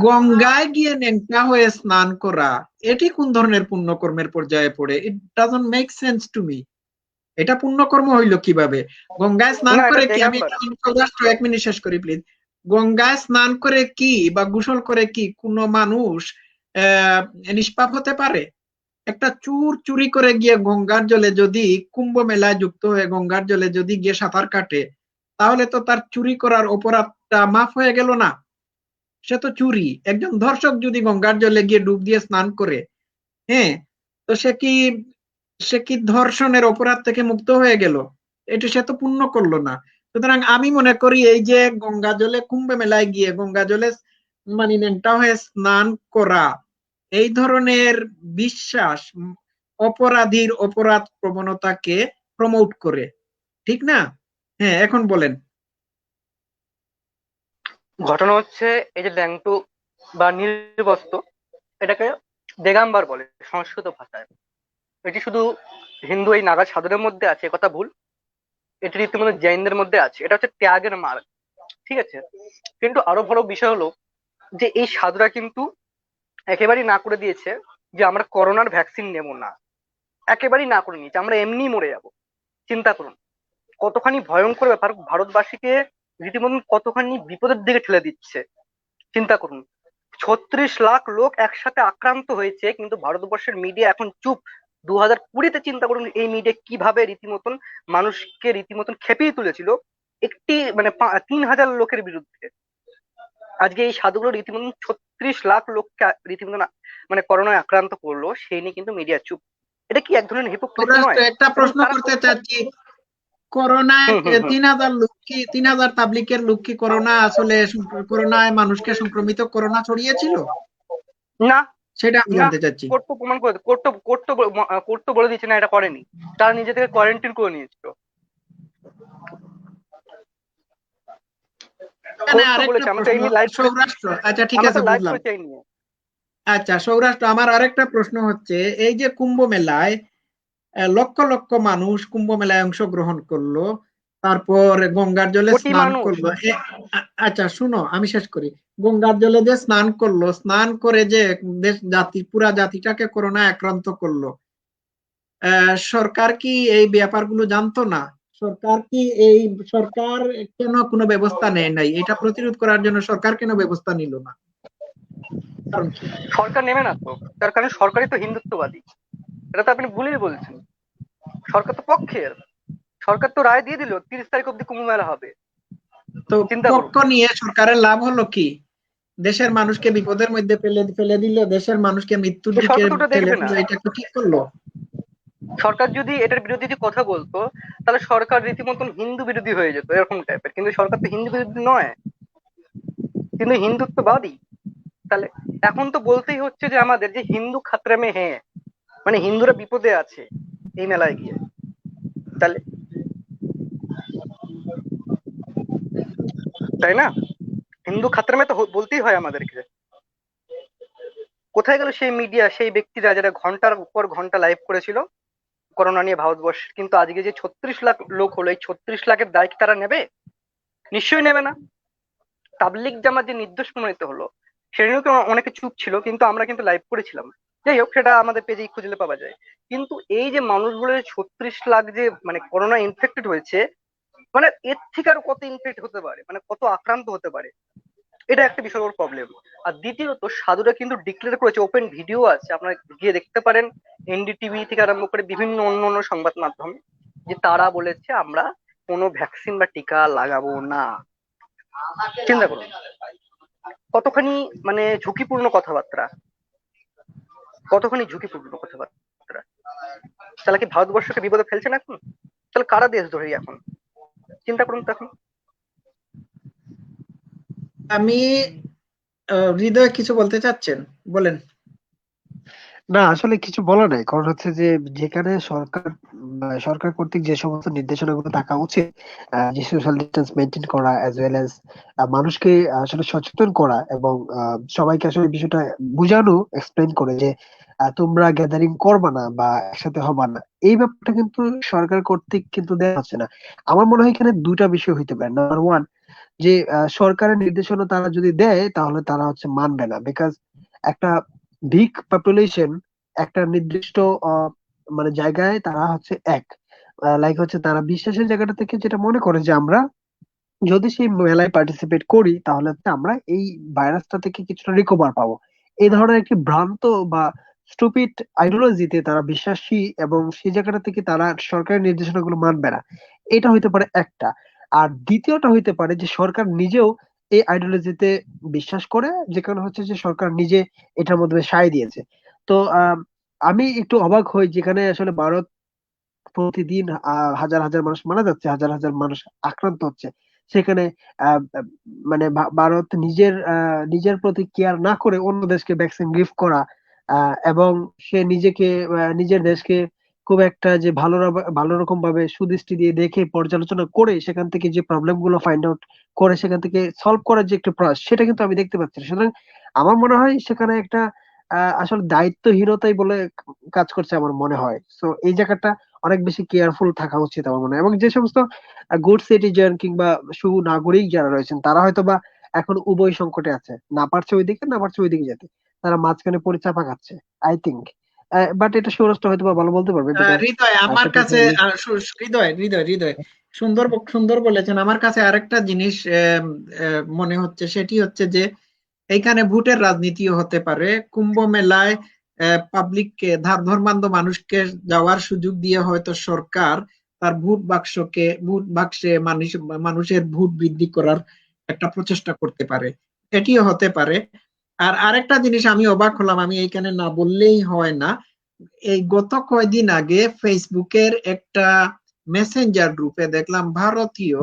গঙ্গায় গিয়ে ন্যাংটা হয়ে স্নান করা, এটি কোন ধরনের পুণ্যকর্মের পর্যায়ে পড়ে? It doesn't make sense to me. এটা পুণ্যকর্ম হইলো কিভাবে? গঙ্গায় স্নান না, এটা করে কি, আমি দেগাম্বার। সৌরাষ্ট্র, এক মিনিট শেষ করি প্লিজ। গঙ্গায় স্নান করে কি বা গোসল করে কি কোনো মানুষ আহ নিষ্পাপ হতে পারে? একটা চুর চুরি করে গিয়ে গঙ্গার জলে যদি, কুম্ভ মেলায় যুক্ত হয়ে গঙ্গার জলে যদি গিয়ে সাঁতার কাটে, তাহলে তো তার চুরি করার অপরাধটা মাফ হয়ে গেল না? সে তো চুরি। একজন ধর্ষক যদি গঙ্গার জলে গিয়ে ডুব দিয়ে স্নান করে, হ্যাঁ, তো সে কি ধর্ষণের অপরাধ থেকে মুক্ত হয়ে গেল? এটা সে তো পুণ্য করলো না। সুতরাং আমি মনে করি এই যে গঙ্গা জলে, কুম্ভ মেলায় গিয়ে গঙ্গা জলে মানে ন্যাংটা হয়ে স্নান করা, এই ধরনের বিশ্বাস অপরাধীর অপরাধ প্রবণতাকে প্রমোট করে, ঠিক না? হ্যাঁ, এখন বলেন। ঘটনা হচ্ছে, এই যে ল্যাংটু বা নীলবস্ত্র, এটাকে দেগাম্বার বলে সংস্কৃত ভাষায়। এটি শুধু হিন্দু এই নাগা সাধুদের মধ্যে আছে এ কথা ভুল, এটি রীতিমতো জৈনদের মধ্যে আছে। এটা হচ্ছে ত্যাগের মার্গ, ঠিক আছে। কিন্তু আরো বড় বিষয় হলো যে এই সাধুরা কিন্তু একেবারেই না করে দিয়েছে যে আমরা করোনার ভ্যাকসিন নেব না, একেবারেই না করে নিয়েছে, আমরা এমনি মরে যাব। চিন্তা করুন কতখানি ভয়ঙ্কর ব্যাপার, ভারতবাসীকে রীতিমতো কতখানি বিপদের দিকে ঠেলে দিচ্ছে। চিন্তা করুন 36 লাখ লোক একসাথে আক্রান্ত হয়েছে, কিন্তু ভারতবর্ষের মিডিয়া এখন চুপ। 2020-তে চিন্তা করুন এই মিডিয়া কিভাবে রীতিমতন মানুষকে রীতিমতন খেপিয়ে তুলেছিল একটি মানে 3,000 লোকের বিরুদ্ধে। আজকে এই সাধুগুলো রীতিমতন 36 লাখ লোককে রীতিমতন মানে করোনায় আক্রান্ত করলো, সেই নিয়ে কিন্তু মিডিয়া চুপ। এটা কি এক ধরনের হিপোক্রেসি সৌরাষ্ট্র, নয়? একটা এবং প্রশ্ন তারা করতে চাচ্ছি। করোনায় হুম হুম হুম 3,000 লোক কি, 3,000 তাবলিকের লোক কি করোনা আসলে করোনায় মানুষকে সংক্রমিত, করোনা ছড়িয়েছিল? না, সেটা আমি না, জানতে চাচ্ছি। কোর্ট তো প্রমাণ করে, কোর্ট তো বলে দিচ্ছে না এটা করেনি, তারা নিজে থেকে কোয়ারেন্টাইন করে নিয়েছিল। এখানে কোর্ট তো আরেকটা বলেছে, আমরা তো প্রশ্ন, এই নিয়ে লাইভ করে, সৌরাষ্ট্র, আচ্ছা ঠিক আমরা আছে তো লাইভ বুঝলাম। করেছি এই নিয়ে। আচ্ছা সৌরাষ্ট্র, আমার আরেকটা প্রশ্ন হচ্ছে, এই যে কুম্ভ মেলায় লক্ষ লক্ষ মানুষ কুম্ভ মেলায় অংশগ্রহণ করলো, তারপর গঙ্গার জলে কোটি স্নান মানুষ। করলো, আচ্ছা শুনো আমি শেষ করি। গঙ্গার জলে যে স্নান করলো, স্নান করে যে পুরা জাতিটাকে করোনা আক্রান্ত করলো, সরকার কি এই ব্যাপারগুলো জানতো না? সরকার কি এই সরকার কেন কোনো ব্যবস্থা নেয় নাই? এটা প্রতিরোধ করার জন্য সরকার কেন ব্যবস্থা নিল না? কারণ কি? সরকার নেবে না তো, তার কারণ সরকারই তো হিন্দুত্ববাদী। এটা তো আপনি ভুলেই বলছেন, সরকার তো পক্ষের। সরকার তো রায় দিয়ে দিল 30 তারিখ অব্দি কুম্ভ মেলা হবে। তো চিন্তা করুন। পক্ষ নিয়ে সরকারের লাভ হলো কি? দেশের মানুষকে বিপদের মধ্যে ফেলে ফেলে দিল, দেশের মানুষকে মৃত্যুর তো দিকে সরকার তো ওটা ঠেলে দেখবে দিল, না। এটা কি ঠিক করলো? সরকার যদি এটার বিরোধী যদি কথা বলতো, তাহলে সরকার রীতিমতন হিন্দু বিরোধী হয়ে যেত এরকম টাইপের, কিন্তু সরকার তো হিন্দু বিরোধী নয়, কিন্তু হিন্দুত্ববাদী। তাহলে এখন তো বলতেই হচ্ছে যে আমাদের যে হিন্দু খাতরে মে হ্যাঁ, মানে হিন্দুরা বিপদে আছে এই মেলায় গিয়ে। তাহলে তাই না, হিন্দু খাতরে মে তো বলতেই হয় আমাদেরকে। কোথায় গেল সেই মিডিয়া, সেই ব্যক্তিরা যারা ঘন্টার পর ঘন্টা লাইভ করেছিল, করোনা নিয়ে ভারতবর্ষে, কিন্তু আজকে যে 36 লাখ লোক হলো, এই 36 লাখের দায় কি তারা নেবে? নিশ্চয়ই নেবে না। তাবলিগ জামাত যে নির্দোষ প্রমাণিত হলো, সেটা নিয়েও তো অনেকে চুপ ছিল, কিন্তু আমরা কিন্তু লাইভ করেছিলাম। যাই হোক, সেটা আমাদের পেজেই খুঁজলে পাওয়া যায়। কিন্তু এই যে মানুষগুলো 36 লাখ যে মানে করোনা ইনফেক্টেড হয়েছে, মানে এর থেকে আরো কত ইনফেক্ট হতে পারে, মানে কত আক্রান্ত হতে পারে, এটা একটা বিশাল বড় প্রবলেম। আর দ্বিতীয়ত, সাধুরা কিন্তু ডিক্লেয়ার করেছে, ওপেন ভিডিও আছে, আপনারা গিয়ে দেখতে পারেন, এনডিটিভি থেকে আরম্ভ করে বিভিন্ন অন্য অন্য সংবাদ মাধ্যমে, যে তারা বলেছে আমরা কোনো ভ্যাকসিন বা টিকা লাগাবো না। চিন্তা করুন কতখানি মানে ঝুঁকিপূর্ণ কথাবার্তা, কতখানি ঝুঁকিপূর্ণ কথাবার্তা। তাহলে কি ভারতবর্ষকে বিপদে ফেলছে না এখন? তাহলে কারা দেশ ধরি এখন? চিন্তা করুন তো এখন। আমি হৃদয় কিছু বলতে চাচ্ছেন, বলেন। না, আসলে কিছু বলা নাই, কারণ হচ্ছে যে যেখানে সরকার সরকার কর্তৃক যে সমস্ত নির্দেশনাগুলো থাকা উচিত, যে সোশ্যাল ডিস্টেন্স মেনটেন করা, অ্যাজ ওয়েল অ্যাজ মানুষকে আসলে সচেতন করা, এবং সবাইকে আসলে বিষয়টা বুঝানো, এক্সপ্লেন করে যে তোমরা গ্যাদারিং করবা না বা একসাথে হবা না, এই ব্যাপারটা কিন্তু সরকার কর্তৃক কিন্তু দেওয়া হচ্ছে না। আমার মনে হয় এখানে দুটা বিষয় হইতে পারে। নাম্বার ওয়ান, যে সরকারের নির্দেশনা তারা যদি দেয় তাহলে তারা হচ্ছে মানবে না, বিকজ একটা বিগ পপুলেশন একটা নির্দিষ্ট মানে জায়গায় তারা হচ্ছে এক, লাইক হচ্ছে তারা বিশ্বাসের জায়গাটা থেকে যেটা মনে করে যে আমরা যদি সেই মেলায় পার্টিসিপেট করি তাহলে হচ্ছে আমরা এই ভাইরাসটা থেকে কিছুটা রিকভার পাবো। এই ধরনের একটি ভ্রান্ত বা স্টুপিড আইডিওলজিতে তারা বিশ্বাসী, এবং সেই জায়গাটা থেকে তারা সরকারের নির্দেশনাগুলো মানবে না। এটা হইতে পারে একটা। আর দ্বিতীয়টা হইতে পারে যে সরকার নিজেও এই আইডিওলজিতে বিশ্বাস করে, যেখানে হচ্ছে যে সরকার নিজে এটার মধ্যে সায় দিয়েছে। তো আমি একটু অবাক হই যেখানে আসলে ভারত প্রতিদিন হাজার হাজার মানুষ মারা যাচ্ছে, হাজার হাজার মানুষ আক্রান্ত হচ্ছে, সেখানে মানে ভারত নিজের প্রতি কেয়ার না করে অন্য দেশকে ভ্যাকসিন গিফট করা, এবং সে নিজেকে নিজের দেশকে খুব একটা যে ভালো রকম ভাবে সুদৃষ্টি দিয়ে দেখে পর্যালোচনা করে সেখান থেকে যে প্রবলেম গুলো ফাইন্ড আউট করে সেখান থেকে সলভ করার যে একটা প্রয়াস, সেটা কিন্তু আমি দেখতে পাচ্ছি না। সুতরাং আমার মনে হয় সেখানে একটা আসলে দায়িত্বহীনতাই বলে কাজ করছে আমার মনে হয়। তো এই জায়গাটা অনেক বেশি কেয়ারফুল থাকা উচিত আমার মনে হয়। এবং যে সমস্ত গুড সিটিজেন কিংবা সুনাগরিক যারা রয়েছেন তারা হয়তো বা এখন উভয় সংকটে আছে, না পারছে ওইদিকে না পারছে ওইদিকে যেতে, তারা মাঝখানে পরিচাপা খাচ্ছে, আই থিঙ্ক। বাট এটা সৌরাষ্ট্র হয়তো বা ভালো বলতে পারবে, বিকজ হৃদয় আমার সেটা কাছে হৃদয় সুন্দর সুন্দর বলেছেন। আমার কাছে আরেকটা জিনিস মনে হচ্ছে, সেটি হচ্ছে যে এইখানে ভোটের রাজনীতিও হতে পারে। কুম্ভ মেলায় পাবলিককে, ধর্মান্ধ মানুষকে যাওয়ার সুযোগ দিয়ে হয়তো সরকার তার ভোট বাক্সে মানুষের ভোট বৃদ্ধি করার একটা প্রচেষ্টা করতে পারে, এটিও হতে পারে। আর আরেকটা জিনিস আমি অবাক হলাম, আমি এইখানে না বললেই হয় না। এই গত কয়দিন আগে ফেসবুকের একটা মেসেঞ্জার গ্রুপে দেখলাম ভারতীয়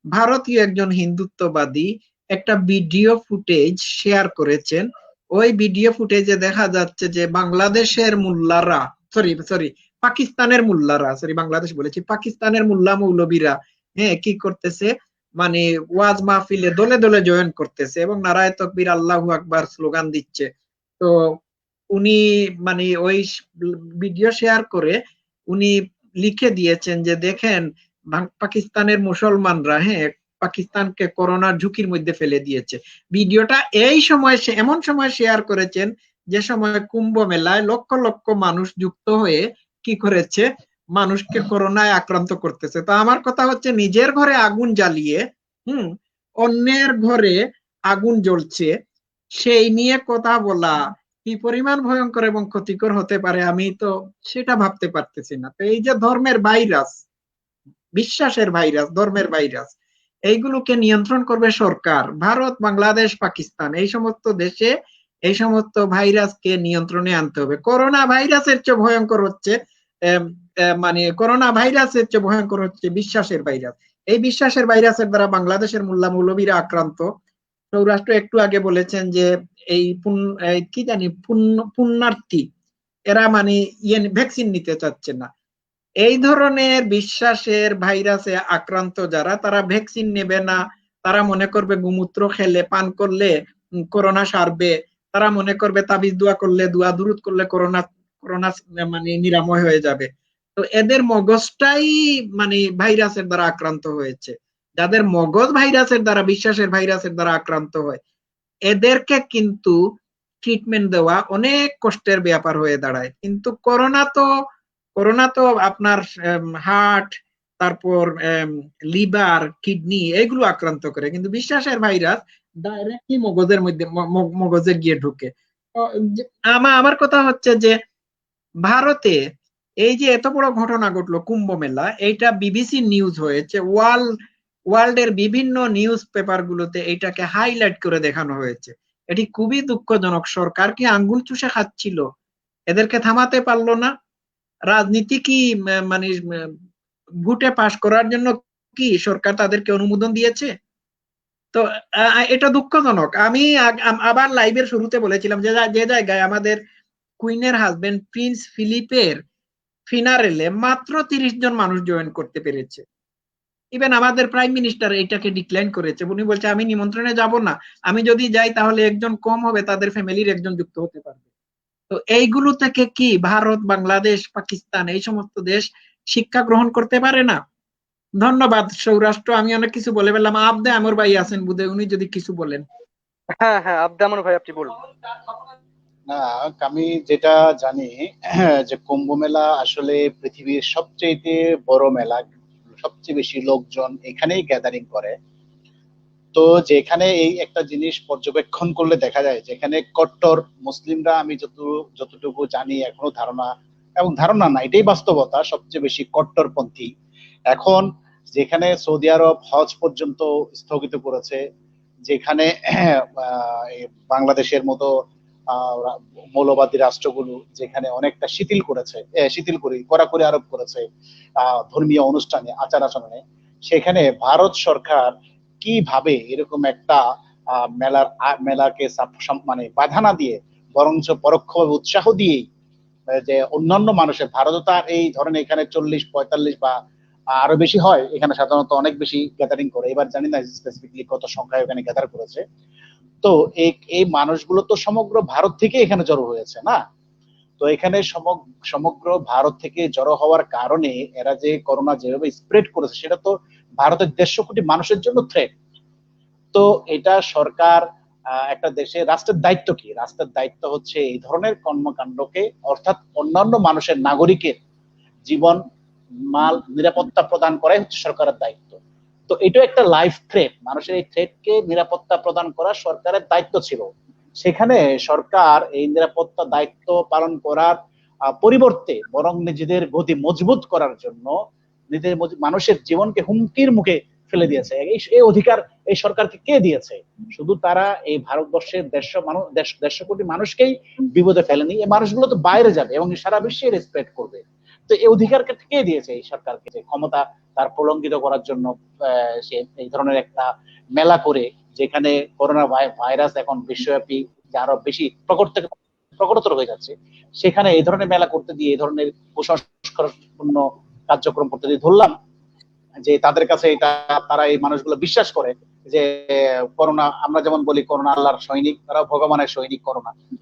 ভারতীয় একজন হিন্দুত্ববাদী একটা ভিডিও ফুটেজ শেয়ার করেছেন। ওই ভিডিও ফুটেজে দেখা যাচ্ছে যে বাংলাদেশের মুল্লারা, সরি বাংলাদেশ বলেছি, পাকিস্তানের মুল্লা মৌলবীরা হ্যাঁ কি করতেছে, মানে ওয়াজ মাহফিলে দলে দলে জয়েন করতেছে এবং নারায়ে তাকবীর আল্লাহু আকবার স্লোগান দিচ্ছে। তো উনি মানে ওই ভিডিও শেয়ার করে উনি লিখে দিয়েছেন যে দেখেন পাকিস্তানের মুসলমানরা হ্যাঁ পাকিস্তানকে করোনার ঝুঁকির মধ্যে ফেলে দিয়েছে। ভিডিওটা এই সময় এমন সময় শেয়ার করেছেন যে সময় কুম্ভ মেলায় লক্ষ লক্ষ মানুষ যুক্ত হয়ে কি করেছে, মানুষকে করোনায় আক্রান্ত করতেছে। তো আমার কথা হচ্ছে, নিজের ঘরে আগুন জ্বালিয়ে অন্যের ঘরে আগুন জ্বলছে সেই নিয়ে কথা বলা কি পরিমাণ ভয়ঙ্কর এবং ক্ষতিকর হতে পারে, আমি তো সেটা ভাবতে পারতেছি না। তো এই যে ধর্মের ভাইরাস, বিশ্বাসের ভাইরাস, ধর্মের ভাইরাস, এইগুলোকে নিয়ন্ত্রণ করবে সরকার। ভারত, বাংলাদেশ, পাকিস্তান এই সমস্ত দেশে এই সমস্ত ভাইরাসকে নিয়ন্ত্রণে আনতে হবে। করোনা ভাইরাসের চেয়ে ভয়ঙ্কর হচ্ছে মানে করোনা ভাইরাসের চেয়ে ভয়ঙ্কর হচ্ছে বিশ্বাসের ভাইরাস। এই বিশ্বাসের ভাইরাসের দ্বারা বাংলাদেশের মুল্লা মৌলবীরা আক্রান্ত। সৌরাষ্ট্র একটু আগে বলেছেন যে এই কি জানি পুণ্যার্থী এরা মানে ভ্যাকসিন নিতে চাচ্ছে না। এই ধরনের বিশ্বাসের ভাইরাসে আক্রান্ত যারা, তারা ভ্যাকসিন নেবে না, তারা মনে করবে গোমূত্র খেলে পান করলে করোনা সারবে, তারা মনে করবে তাবিজ দোয়া করলে, দোয়া দুরুদ করলে করোনা করোনা মানে নিরাময় হয়ে যাবে। তো এদের মগজটাই মানে ভাইরাসের দ্বারা আক্রান্ত হয়েছে। যাদের মগজ ভাইরাসের দ্বারা, বিশ্বাসের ভাইরাসের দ্বারা আক্রান্ত হয়, এদেরকে কিন্তু ট্রিটমেন্ট দেওয়া অনেক কষ্টের ব্যাপার হয়ে দাঁড়ায়। কিন্তু করোনা তো আপনার হার্ট, তারপর লিভার, কিডনি এগুলো আক্রান্ত করে, কিন্তু বিশ্বাসের ভাইরাস ডাইরেক্টলি মগজের মধ্যে মগজে গিয়ে ঢুকে। আমার কথা হচ্ছে যে ভারতে এই যে এত বড় ঘটনা ঘটলো কুম্ভ মেলা, এইটা বিবিসি নিউজ হয়েছে, ওয়ার্ল্ডের বিভিন্ন নিউজ পেপার গুলোতে এইটাকে হাইলাইট করে দেখানো হয়েছে। এটি খুবই দুঃখজনক। সরকার কি আঙ্গুল চুষে খাচ্ছিল? এদেরকে থামাতে পারলো না? রাজনীতি কি মানে ভোটে পাশ করার জন্য কি সরকার তাদেরকে অনুমোদন দিয়েছে? তো এটা দুঃখজনক। আমি আবার লাইভের শুরুতে বলেছিলাম যে জায়গায় আমাদের কুইনের হাজবেন্ড প্রিন্স ফিলিপের ফিনারেলে মাত্র 30 জন মানুষ জয়েন করতে পেরেছে। ইভেন আমাদের প্রাইম মিনিস্টার এটাকে ডিক্লাইন করেছে। উনি বলছে আমি নিমন্ত্রণে যাব না, আমি যদি যাই তাহলে একজন কম হবে, তাদের ফ্যামিলির একজন যুক্ত হতে পারবে। তো এইগুলো থেকে কি ভারত, বাংলাদেশ, পাকিস্তান এই সমস্ত দেশ শিক্ষা গ্রহণ করতে পারে না? ধন্যবাদ সৌরাষ্ট্র, আমি অনেক কিছু বলে ফেললাম। আবদে আমর ভাই আছেন বুধে, উনি যদি কিছু বলেন। হ্যাঁ হ্যাঁ, আবদে আমার ভাই, আপনি বলুন। না, আমি যেটা জানি যে কুম্ভ মেলা আসলে পৃথিবীর সবচেয়ে বড় মেলা, সবচেয়ে বেশি লোকজন এখানেই গ্যাদারিং করে। তো যেখানে এই একটা জিনিস পর্যবেক্ষণ করলে দেখা যায়, যেখানে কট্টর মুসলিমরা, আমি যতটুকু জানি এখনো ধারণা, এবং ধারণা না, এটাই বাস্তবতা, সবচেয়ে বেশি কট্টরপন্থী। এখন যেখানে সৌদি আরব হজ পর্যন্ত স্থগিত করেছে, যেখানে এই বাংলাদেশের মতো মৌলবাদী রাষ্ট্রগুলো যেখানে অনেকটা কড়াকড়ি আরোপ করেছে ধর্মীয় অনুষ্ঠানে, আচার আচরণে, সেখানে ভারত সরকার কিভাবে এরকম একটা মেলাকে মানে বাধা না দিয়ে, বরঞ্চ পরোক্ষভাবে উৎসাহ দিয়েই যে অন্যান্য মানুষের, ভারত তার এই ধরনের এখানে 40-45 বা আরো বেশি হয়, এখানে সাধারণত অনেক বেশি গ্যাদারিং করে। এবার জানি না স্পেসিফিকলি কত সংখ্যায় এখানে গ্যাদার করেছে। তো এই মানুষগুলো তো সমগ্র ভারত থেকে এখানে জড়ো হয়েছে না? তো এখানে সমগ্র ভারত থেকে জড়ো হওয়ার কারণে এরা যে করোনা যেভাবে স্প্রেড করেছে, সেটা তো ভারতের 150 কোটি মানুষের জন্য থ্রেট। তো এটা সরকার, একটা দেশে রাষ্ট্রের দায়িত্ব কি? রাষ্ট্রের দায়িত্ব হচ্ছে এই ধরনের কর্মকাণ্ডকে, অর্থাৎ অন্যান্য মানুষের, নাগরিকের জীবন মাল নিরাপত্তা প্রদান করাই হচ্ছে সরকারের দায়িত্ব। তো এটা একটা লাইফ থ্রেট, মানুষের এই থ্রেটকে নিরাপত্তা প্রদান করা সরকারের দায়িত্ব ছিল। সেখানে সরকার এই নিরাপত্তা দায়িত্ব পালন করার পরিবর্তে বরং নিজেদের গতি মজবুত করার জন্য মানুষের জীবনকে হুমকির মুখে ফেলে দিয়েছে। এই অধিকার এই সরকারকে কে দিয়েছে? শুধু তারা এই ভারতবর্ষের 150 কোটি মানুষকেই বিপদে ফেলেনি, এই মানুষগুলো তো বাইরে যাবে এবং সারা বিশ্বে রেসপেক্ট করবে। তো এই অধিকারকে কে দিয়েছে এই সরকারকে, যে ক্ষমতা তার প্রলঙ্ঘিত করার জন্য সে এই ধরনের একটা মেলা করে, যেখানে করোনা ভাইরাস এখন বিশ্বব্যাপী আরো বেশি প্রকটতর হয়ে যাচ্ছে, সেখানে এই ধরনের মেলা করতে দিয়ে, এই ধরনের কুসংস্কারপূর্ণ কার্যক্রম করতে দিয়ে, ধরলাম যে তাদের কাছে এটা, তারা এই মানুষগুলো বিশ্বাস করে যে করোনা, আমরা যেমন বলি করোনা আল্লাহর সৈনিক, তারা ভগবানের সৈনিক।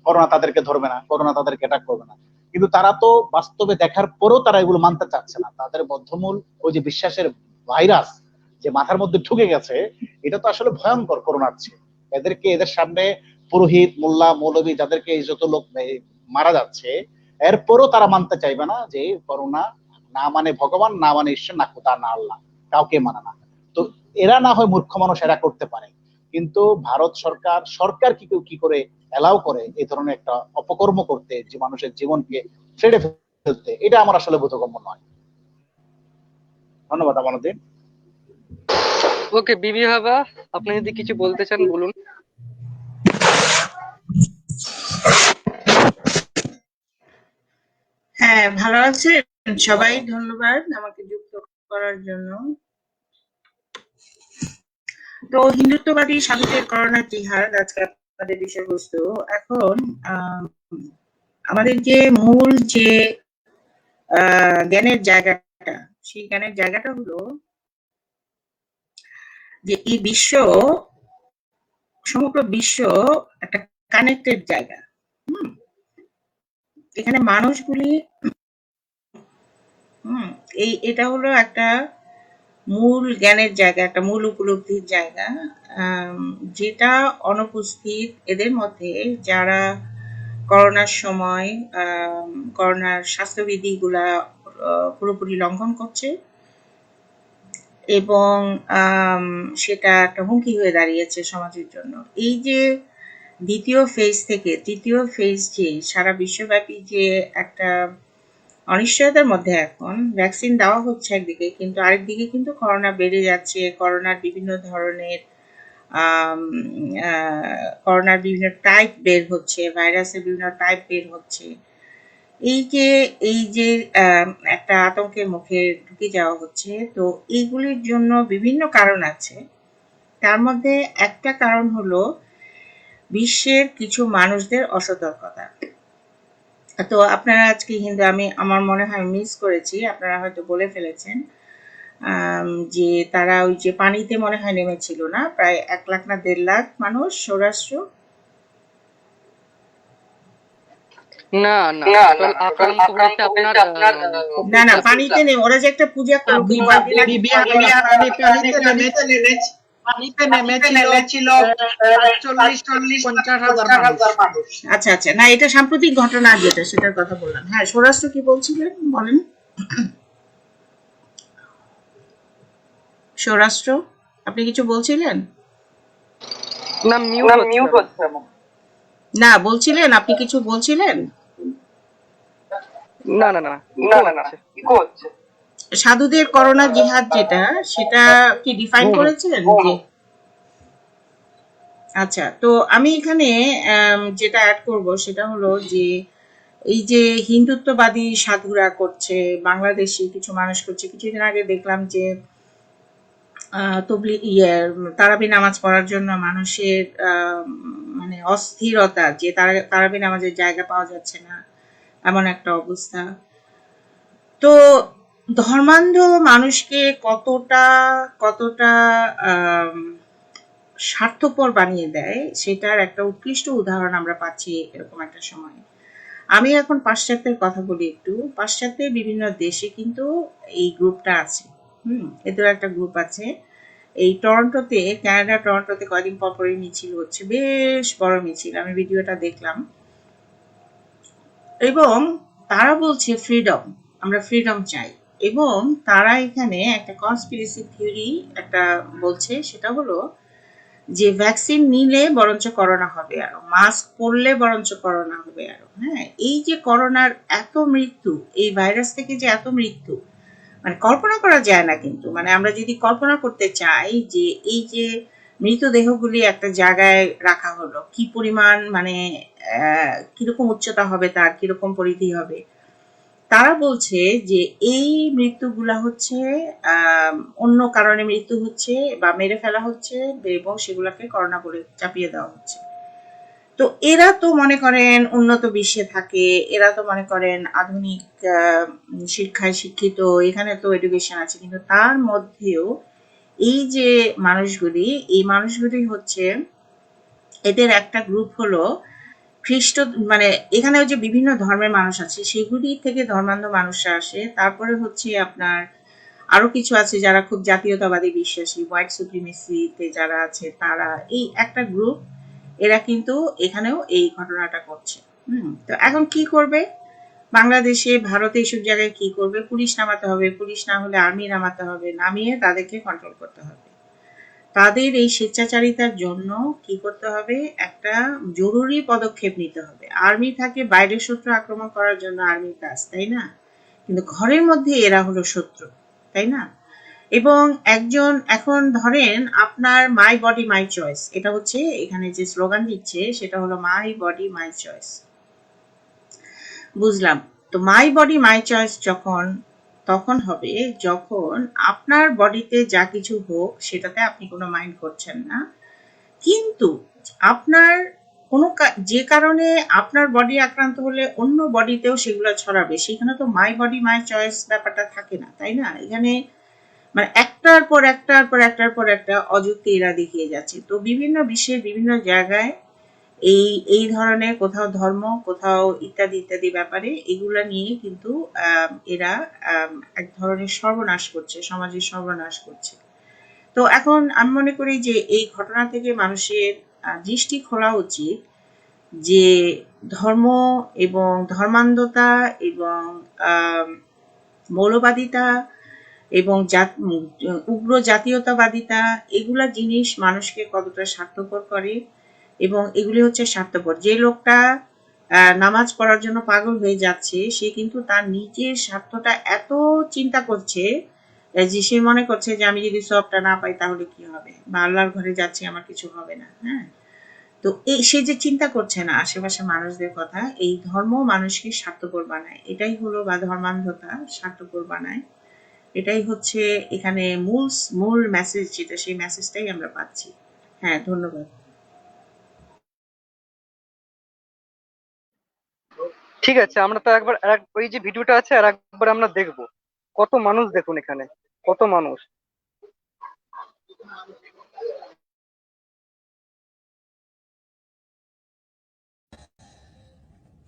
করোনা তাদেরকে ধরবে না, করোনা তাদেরকে অ্যাটাক করবে না। কিন্তু তারা তো বাস্তবে দেখার পরেও তারা এগুলো মানতে চাচ্ছে না। তাদের বদ্ধমূল ওই যে বিশ্বাসের ভাইরাস যে মাথার মধ্যে ঢুকে গেছে, এটা তো আসলে ভয়ঙ্কর করোনার চেয়ে। এদের সামনে পুরোহিত, মোল্লা, মৌলবী, যাদেরকে এই যত লোক মারা যাচ্ছে, এরপরও তারা মানতে চাইবে না যে করোনা না মানে ভগবান, না মানে ঈশ্বর, না খোদা, না আল্লাহ, কাউকে মানে না। তো এরা না হয় মূর্খ মানুষ, এরা করতে পারে, কিন্তু ভারত সরকার কি করে এলাও করে এই ধরনের একটা অপকর্ম করতে, যে মানুষের জীবনকে ছেড়ে ফেলতে? এটা আমার আসলে বোধগম্য নয়। ধন্যবাদ আমাদের। ওকে বিবি হাবা, আপনি যদি কিছু বলতে চান বলুন। হ্যাঁ, ভালো আছেন সবাই? ধন্যবাদ আমাকে যুক্ত করার জন্য। তো হিন্দুত্ববাদী সাধুদের করোনা জিহাদ আজকে আপনাদের বিষয়বস্তু। এখন আমাদের যে মূল যে জ্ঞানের জায়গাটা, সেই জ্ঞানের জায়গাটা হলো যে এই সমগ্র বিশ্ব একটা কানেক্টেড জায়গা। এখানে মানুষগুলি হুম, এটা হলো একটা মূল জ্ঞানের জায়গা, একটা মূল উপলব্ধির জায়গা, আম, যেটা অনুপস্থিত এদের মধ্যে যারা করোনার সময় করোনার স্বাস্থ্যবিধিগুলা পুরোপুরি লঙ্ঘন করছে, এবং সেটা একটা হুমকি হয়ে দাঁড়িয়েছে সমাজের জন্য। এই যে দ্বিতীয় ফেজ থেকে তৃতীয় ফেজ, যে সারা বিশ্বব্যাপী যে একটা অনিশ্চয়তার মধ্যে এখন ভ্যাকসিন দেওয়া হচ্ছে একদিকে, কিন্তু আরেকদিকে কিন্তু করোনা বেড়ে যাচ্ছে, করোনার বিভিন্ন ধরনের করোনার বিভিন্ন টাইপ বের হচ্ছে, ভাইরাসের বিভিন্ন টাইপ বের হচ্ছে। এই যে একটা আতঙ্কের মুখে ঢুকে যাওয়া হচ্ছে। তো এইগুলির জন্য বিভিন্ন কারণ আছে। তার মধ্যে একটা কারণ হলো বিশ্বের কিছু মানুষদের অসতর্কতা। তো আপনারা আজকে হিন্দু, আমার মনে হয় মিস করেছি, আপনারা হয়তো বলে ফেলেছেন যে তারা ওই যে পানিতে মনে হয় নেমেছিল না, প্রায় 1 লাখ না 1.5 লাখ মানুষ সৌরাষ্ট্র। না না, টোটাল আক্রান্ত হয়েছে আপনার না না, পানিতে নেমে ওরা যে একটা পূজা করলো পানিতে নেমেছিল 40-50 হাজার মানুষ। আচ্ছা আচ্ছা, না এটা সাম্প্রতিক ঘটনা যেটা, সেটার কথা বললাম। হ্যাঁ, সৌরাষ্ট্র কি বলছিলেন বলেন। সৌরাষ্ট্র আপনি কিছু বলছিলেন? না, মিউট হচ্ছে। না, বলছিলেন, আপনি কিছু বলছিলেন। না না না, ইকো হচ্ছে। সাধুদের করোনা জিহাদ যেটা, সেটা কি ডিফাইন করেছিলেন যে? আচ্ছা, তো আমি এখানে যেটা অ্যাড করব সেটা হলো যে এই যে হিন্দুত্ববাদী সাধুরা করছে, বাংলাদেশি কিছু মানুষ করছে। কিছুদিন আগে দেখলাম যে তারাবি নামাজ পড়ার জন্য মানুষের মানে অস্থিরতা, যে তারাবি নামাজের জায়গা পাওয়া যাচ্ছে না, এমন একটা অবস্থা। তো ধর্মান্ধ মানুষকে কতটা কতটা স্বার্থপর বানিয়ে দেয়, সেটার একটা উৎকৃষ্ট উদাহরণ আমরা পাচ্ছি এরকম একটা সময়। আমি এখন পাশ্চাত্যের কথা বলি একটু। পাশ্চাত্যের বিভিন্ন দেশে কিন্তু এই গ্রুপটা আছে। এদের একটা গ্রুপ আছে। এই টরন্টোতে, কানাডা টরন্টোতে কয়েকদিন পর পরই মিছিল হচ্ছে, বেশ বড় মিছিল, আমি ভিডিওটা দেখলাম। এবং তারা বলছে ফ্রিডম, আমরা ফ্রিডম চাই। এবং তারা এখানে একটা কনস্পিরেসি থিওরি একটা বলছে, সেটা হলো যে ভ্যাকসিন নিলে বরঞ্চ করোনা হবে আরো, মাস্ক পরলে বরঞ্চ করোনা হবে আরো। হ্যাঁ, এই যে করোনার এত মৃত্যু, এই ভাইরাস থেকে যে এত মৃত্যু, মানে কল্পনা করা যায় না। কিন্তু মানে আমরা যদি কল্পনা করতে চাই যে এই যে মৃতদেহগুলি একটা জায়গায় রাখা হলো, কি পরিমাণ মানে কিরকম উচ্চতা হবে, তার কিরকম পরিধি হবে। তারা বলছে যে এই মৃত্যুগুলা হচ্ছে অন্য কারণে মৃত্যু হচ্ছে বা মেরে ফেলা হচ্ছে, এবং সেগুলাকে করোনা বলে চাপিয়ে দেওয়া হচ্ছে। তো এরা তো মনে করেন উন্নত বিশ্বে থাকে, এরা তো মনে করেন আধুনিক শিক্ষায় শিক্ষিত, এখানে তো এডুকেশন আছে, কিন্তু তার মধ্যেও এই যে মানুষগুলি, এই মানুষগুলি হচ্ছে, এদের একটা গ্রুপ হলো খ্রিস্ট, মানে এখানে যে বিভিন্ন ধর্মের মানুষ আছে সেগুলি থেকে ধর্মান্ধ মানুষরা আসে। তারপরে হচ্ছে আপনার আরো কিছু আছে যারা খুব জাতীয়তাবাদী বিশ্বাসী, হোয়াইট সুপ্রিমেসিতে যারা আছে, তারা এই একটা গ্রুপ। এরা কিন্তু এখানেও এই ঘটনাটা করছে। তো এখন কি করবে বাংলাদেশে, ভারতে, এইসব জায়গায় কি করবে? পুলিশ নামাতে হবে, পুলিশ না হলে আর্মি নামাতে হবে, নামিয়ে তাদেরকে কন্ট্রোল করতে হবে। তাদের এই স্বেচ্ছাচারিতার জন্য কি করতে হবে? একটা জরুরি পদক্ষেপ নিতে হবে। আর্মি থাকে বাইরের শত্রু আক্রমণ করার জন্য, আর্মির কাজ, তাই না? কিন্তু ঘরের মধ্যে এরা হলো শত্রু, তাই না? এবং একজন, এখন ধরেন আপনার মাই বডি মাই চয়েস, এটা হচ্ছে এখানে যে স্লোগান দিচ্ছে, সেটা হলো মাই বডি মাই চয়েস। বুঝলাম। তো মাই বডি মাই চয়েস তখন হবে যখন আপনার বডিতে যা কিছু হোক সেটাতে আপনি কোনো মাইন্ড করছেন না, কিন্তু আপনার কোনো যে কারণে আপনার বডি আক্রান্ত হলে অন্য বডিতেও সেগুলো ছড়াবে, সেখানে তো মাই বডি মাই চয়েস ব্যাপারটা থাকে না, তাই না? এখানে মানে একটার পর একটার পর একটার পর একটা অযুক্তি এরা দেখিয়ে যাচ্ছে। তো বিভিন্ন বিশ্বের বিভিন্ন জায়গায় এই এই ধরনের কোথাও ধর্ম, কোথাও ইত্যাদি ইত্যাদি ব্যাপারে এগুলা নিয়ে কিন্তু এরা এক ধরনের সর্বনাশ করছে, সমাজের সর্বনাশ করছে। তো এখন আমি মনে করি যে এই ঘটনা থেকে মানুষের দৃষ্টি খোলা উচিত যে ধর্ম এবং ধর্মান্ধতা এবং মৌলবাদিতা এবং উগ্র জাতীয়তাবাদিতা এগুলা জিনিস মানুষকে কতটা স্বার্থপর করে, এবং এগুলি হচ্ছে স্বার্থপর। যে লোকটা নামাজ পড়ার জন্য পাগল হয়ে যাচ্ছে, সে কিন্তু তার নিজের স্বার্থটা এত চিন্তা করছে যে সে মনে করছে যে আমি যদি সবটা না পাই তাহলে কি হবে, বা আল্লাহর ঘরে যাচ্ছি আমার কিছু হবে না। হ্যাঁ, তো এই সে যে চিন্তা করছে না আশেপাশে মানুষদের কথা, এই ধর্ম মানুষকে স্বার্থপর বানায়, এটাই হলো, বা ধর্মান্ধতা স্বার্থপর বানায়, এটাই হচ্ছে এখানে মূল মূল মেসেজ, যেটা সেই মেসেজটাই আমরা পাচ্ছি। হ্যাঁ, ধন্যবাদ। ঠিক আছে, আমরা তো একবার ওই যে ভিডিওটা আছে আর একবার আমরা দেখবো। কত মানুষ দেখুন এখানে, কত মানুষ।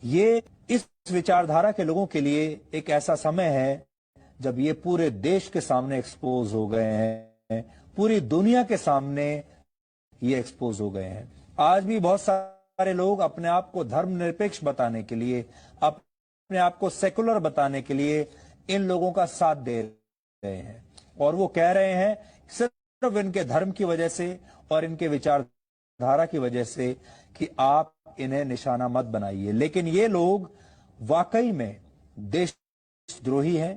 ये इस विचारधारा के लोगों के लिए एक ऐसा समय है जब ये पूरे देश के सामने एक्सपोज हो गए हैं, पूरी दुनिया के सामने ये एक्सपोज हो गए हैं। आज भी बहुत सारे लोग अपने आप को धर्मनिरपेक्ष बताने के लिए, अपने आप को सेकुलर बताने के लिए इन लोगों का साथ दे रहे हैं, और वो कह रहे हैं सिर्फ इनके धर्म की वजह से और इनके विचारधारा की वजह से कि आप इन्हें निशाना मत बनाइए। लेकिन ये लोग वाकई में देशद्रोही हैं।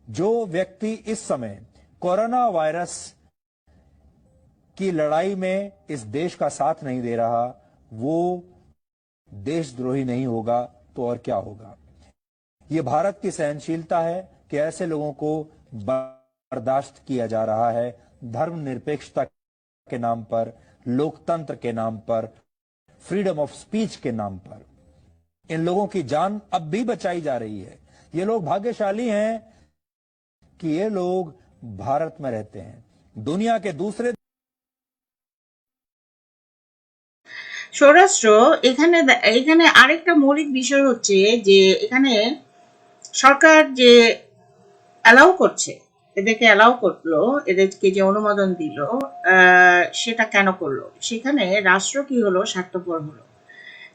जो व्यक्ति इस समय कोरोना वायरस की लड़ाई में इस देश का साथ नहीं दे रहा, वो देशद्रोही नहीं होगा तो और क्या होगा। ये भारत की सहनशीलता है कि ऐसे लोगों को बर्दाश्त किया जा रहा है धर्मनिरपेक्षता के नाम पर, लोकतंत्र के नाम पर, फ्रीडम ऑफ स्पीच के नाम पर। इन लोगों की जान अब भी बचाई जा रही है। ये लोग भाग्यशाली हैं कि ये लोग भारत में रहते हैं। दुनिया के दूसरे সৌরাষ্ট্র, এখানে এখানে আরেকটা মৌলিক বিষয় হচ্ছে যে এখানে সরকার যে অ্যালাউ করছে, এদেরকে অ্যালাউ করলো, এদেরকে যে অনুমোদন দিল, সেটা কেন করলো? সেখানে রাষ্ট্র কি হলো, স্বার্থপর হলো।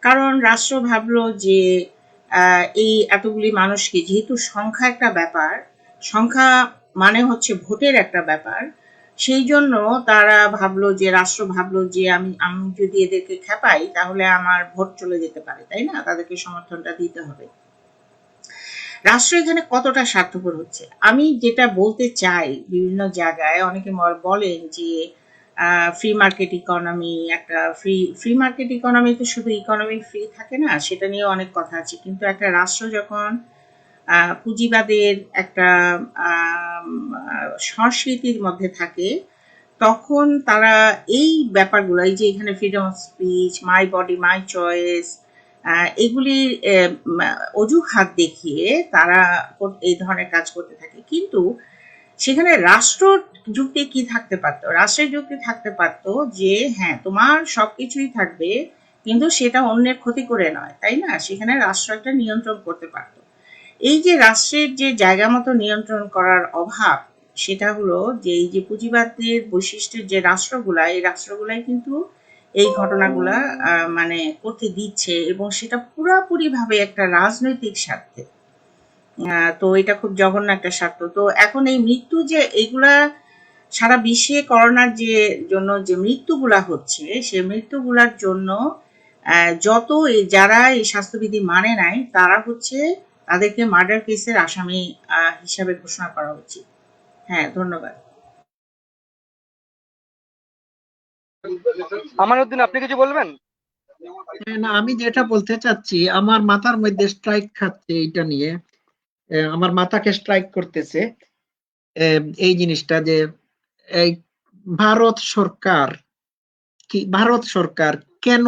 কারণ রাষ্ট্র ভাবলো যে এই এতগুলি মানুষকে, যেহেতু সংখ্যা একটা ব্যাপার, সংখ্যা মানে হচ্ছে ভোটের একটা ব্যাপার, সেই জন্য তারা ভাবলো যে, রাষ্ট্র ভাবলো যে আমি আমি যদি এদেরকে খেপাই তাহলে আমার ভোট চলে যেতে পারে, তাই না, তাদেরকে সমর্থনটা দিতে হবে। রাষ্ট্র এখানে কতটা স্বার্থপর হচ্ছে, আমি যেটা বলতে চাই, বিভিন্ন জায়গায় অনেকে বলেন যে ফ্রি মার্কেট ইকোনমি, একটা ফ্রি মার্কেট ইকোনমি তো শুধু ইকোনমি ফ্রি থাকে না, সেটা নিয়ে অনেক কথা আছে, কিন্তু একটা রাষ্ট্র যখন পুঁজিবাদের একটা সংস্কৃতির মধ্যে থাকে, তখন তারা এই ব্যাপারগুলো, এই যে এখানে freedom of speech, my body my choice, এগুলির অজুহাত দেখিয়ে তারা এই ধরনের কাজ করতে থাকে। কিন্তু সেখানে রাষ্ট্র যুক্তি কি থাকতে পারতো? রাষ্ট্রের যুক্তি থাকতে পারতো যে হ্যাঁ, তোমার সবকিছুই থাকবে, কিন্তু সেটা অন্যের ক্ষতি করে নয়, তাই না? সেখানে রাষ্ট্র একটা নিয়ন্ত্রণ করতে পারতো। এই যে রাষ্ট্রের যে জায়গা মতো নিয়ন্ত্রণ করার অভাব, সেটা হলো যে এই যে পুঁজিবাদের বৈশিষ্ট্যের যে রাষ্ট্রগুলা, এই রাষ্ট্রগুলাই কিন্তু এই ঘটনাগুলা মানে করতে দিচ্ছে, এবং সেটা পুরাপুরি ভাবে একটা রাজনৈতিক স্বার্থে। তো এটা খুব জঘন্য একটা স্বার্থ। তো এখন এই মৃত্যু যে এইগুলা সারা বিশ্বে করোনার যে জন্য যে মৃত্যুগুলা হচ্ছে, সেই মৃত্যুগুলার জন্য যত যারা এই স্বাস্থ্যবিধি মানে নাই, তারা হচ্ছে তাদেরকে মার্ডার কেসের আসামি হিসাবে ঘোষণা করা উচিত। হ্যাঁ, ধন্যবাদ। আমানুদ্দিন, আপনি কিছু বলবেন? না, আমি যেটা বলতে চাচ্ছি, আমার মাথার মধ্যে স্ট্রাইক খাচ্ছে এইটা নিয়ে, আমার মাথাকে স্ট্রাইক করতেছে এই জিনিসটা যে এই ভারত সরকার কেন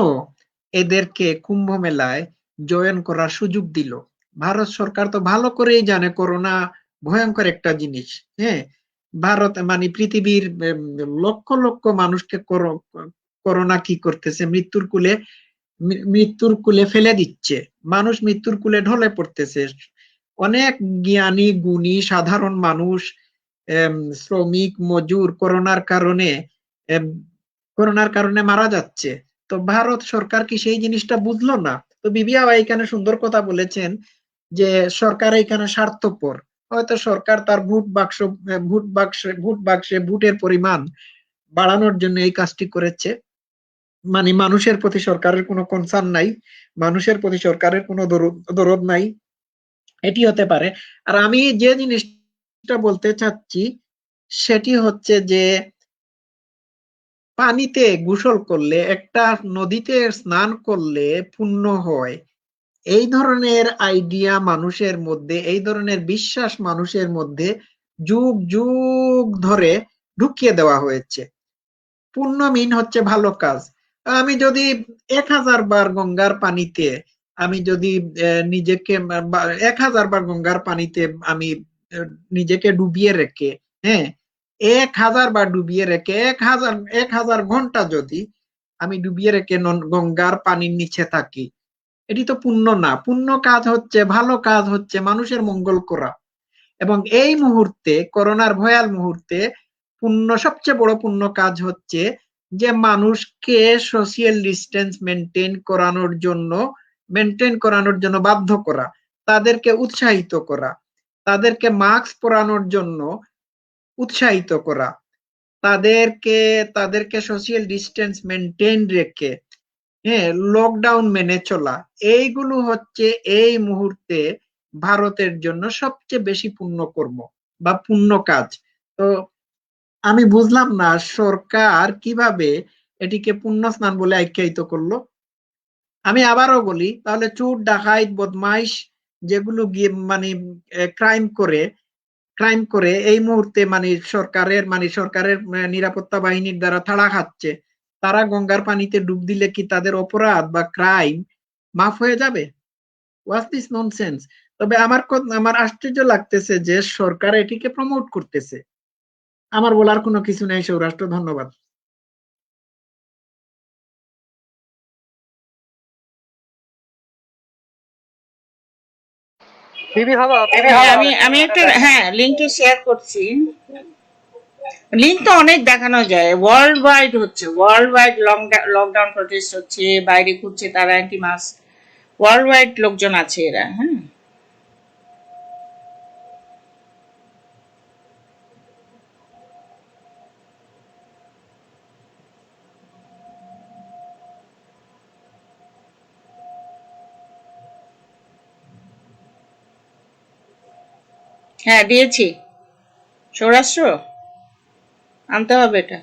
এদেরকে কুম্ভ মেলায় জয়েন করার সুযোগ দিল? ভারত সরকার তো ভালো করেই জানে করোনা ভয়ঙ্কর একটা জিনিস। হ্যাঁ, ভারত মানে পৃথিবীর লক্ষ লক্ষ মানুষকে করোনা কি করতেছে, মৃত্যুর কুলে মৃত্যুর কূলে ফেলে দিচ্ছে, মানুষ মৃত্যুর কূলে ঢলে পড়তেছে। অনেক জ্ঞানী গুণী সাধারণ মানুষ, শ্রমিক মজুর এম, করোনার কারণে মারা যাচ্ছে। তো ভারত সরকার কি সেই জিনিসটা বুঝলো না? তো বিবি আওয়াজ এখানে সুন্দর কথা বলেছেন যে সরকার এখানে স্বার্থপর। হয়তো সরকার তার ভোট বাক্সে ভোটের পরিমাণ বাড়ানোর জন্য এই কাজটি করেছে, মানে মানুষের প্রতি সরকারের কোনো কনসার্ন নাই, মানুষের প্রতি সরকারের কোনো দরদ নাই, এটি হতে পারে। আর আমি যে জিনিসটা বলতে চাচ্ছি সেটি হচ্ছে যে পানিতে গোসল করলে, একটা নদীতে স্নান করলে পুণ্য হয়, এই ধরনের আইডিয়া মানুষের মধ্যে, এই ধরনের বিশ্বাস মানুষের মধ্যে যুগ যুগ ধরে ঢুকিয়ে দেওয়া হয়েছে। পুণ্য মিন হচ্ছে ভালো কাজ। আমি যদি 1000 বার গঙ্গার পানিতে, আমি যদি নিজেকে 1000 বার গঙ্গার পানিতে আমি আহ, নিজেকে ডুবিয়ে রেখে, হ্যাঁ, 1000 বার ডুবিয়ে রেখে 1000 ঘন্টা যদি আমি ডুবিয়ে রেখে গঙ্গার পানির নিচে থাকি, এটি তো পুণ্য না। পুণ্য কাজ হচ্ছে, ভালো কাজ হচ্ছে মানুষের মঙ্গল করা। এবং এই মুহূর্তে, করোনার ভয়াল মুহূর্তে, সবচেয়ে বড় পুণ্য কাজ হচ্ছে যে মানুষকে সোশিয়াল ডিস্টেন্স মেনটেন করানোর জন্য বাধ্য করা, তাদেরকে উৎসাহিত করা, তাদেরকে মাস্ক পরানোর জন্য উৎসাহিত করা, তাদেরকে তাদেরকে সোশিয়াল ডিস্টেন্স মেনটেন রেখে, হ্যাঁ, লকডাউন মেনে চলা, এইগুলো হচ্ছে এই মুহূর্তে ভারতের জন্য সবচেয়ে বেশি পুণ্যকর্ম বা পুণ্য কাজ। তো আমি বুঝলাম না সরকার কিভাবে এটিকে পুণ্য স্নান বলে আখ্যায়িত করলো। আমি আবারও বলি, তাহলে চোর ডাকাইত বদমাইশ যেগুলো গিয়ে মানে ক্রাইম করে এই মুহূর্তে সরকারের নিরাপত্তা বাহিনীর দ্বারা তাড়া খাচ্ছে, তারা গঙ্গার পানিতে ডুব দিলে কি তাদের অপরাধ বা ক্রাইম মাফ হয়ে যাবে? What's this nonsense? তবে আমার আশ্চর্য লাগতেছে যে সরকার এটিকে প্রমোট করতেছে। আমার বলার কোনো কিছু নেই। সৌরাষ্ট্র, ধন্যবাদ। বিবি ভাবা আপনি হ্যাঁ, আমি একটা লিঙ্কটা শেয়ার করছি। লিঙ্ক তো অনেক দেখানো যায়, ওয়ার্ল্ড ওয়াইড লকডাউন প্রটেস্ট হচ্ছে, বাইরে ঘুরছে তারা অ্যান্টি মাস্ক, ওয়ার্ল্ড ওয়াইড লোকজন আছে এরা। হ্যাঁ, হ্যাঁ দিয়েছি। সৌরাষ্ট্র, আনতে হবে এটা।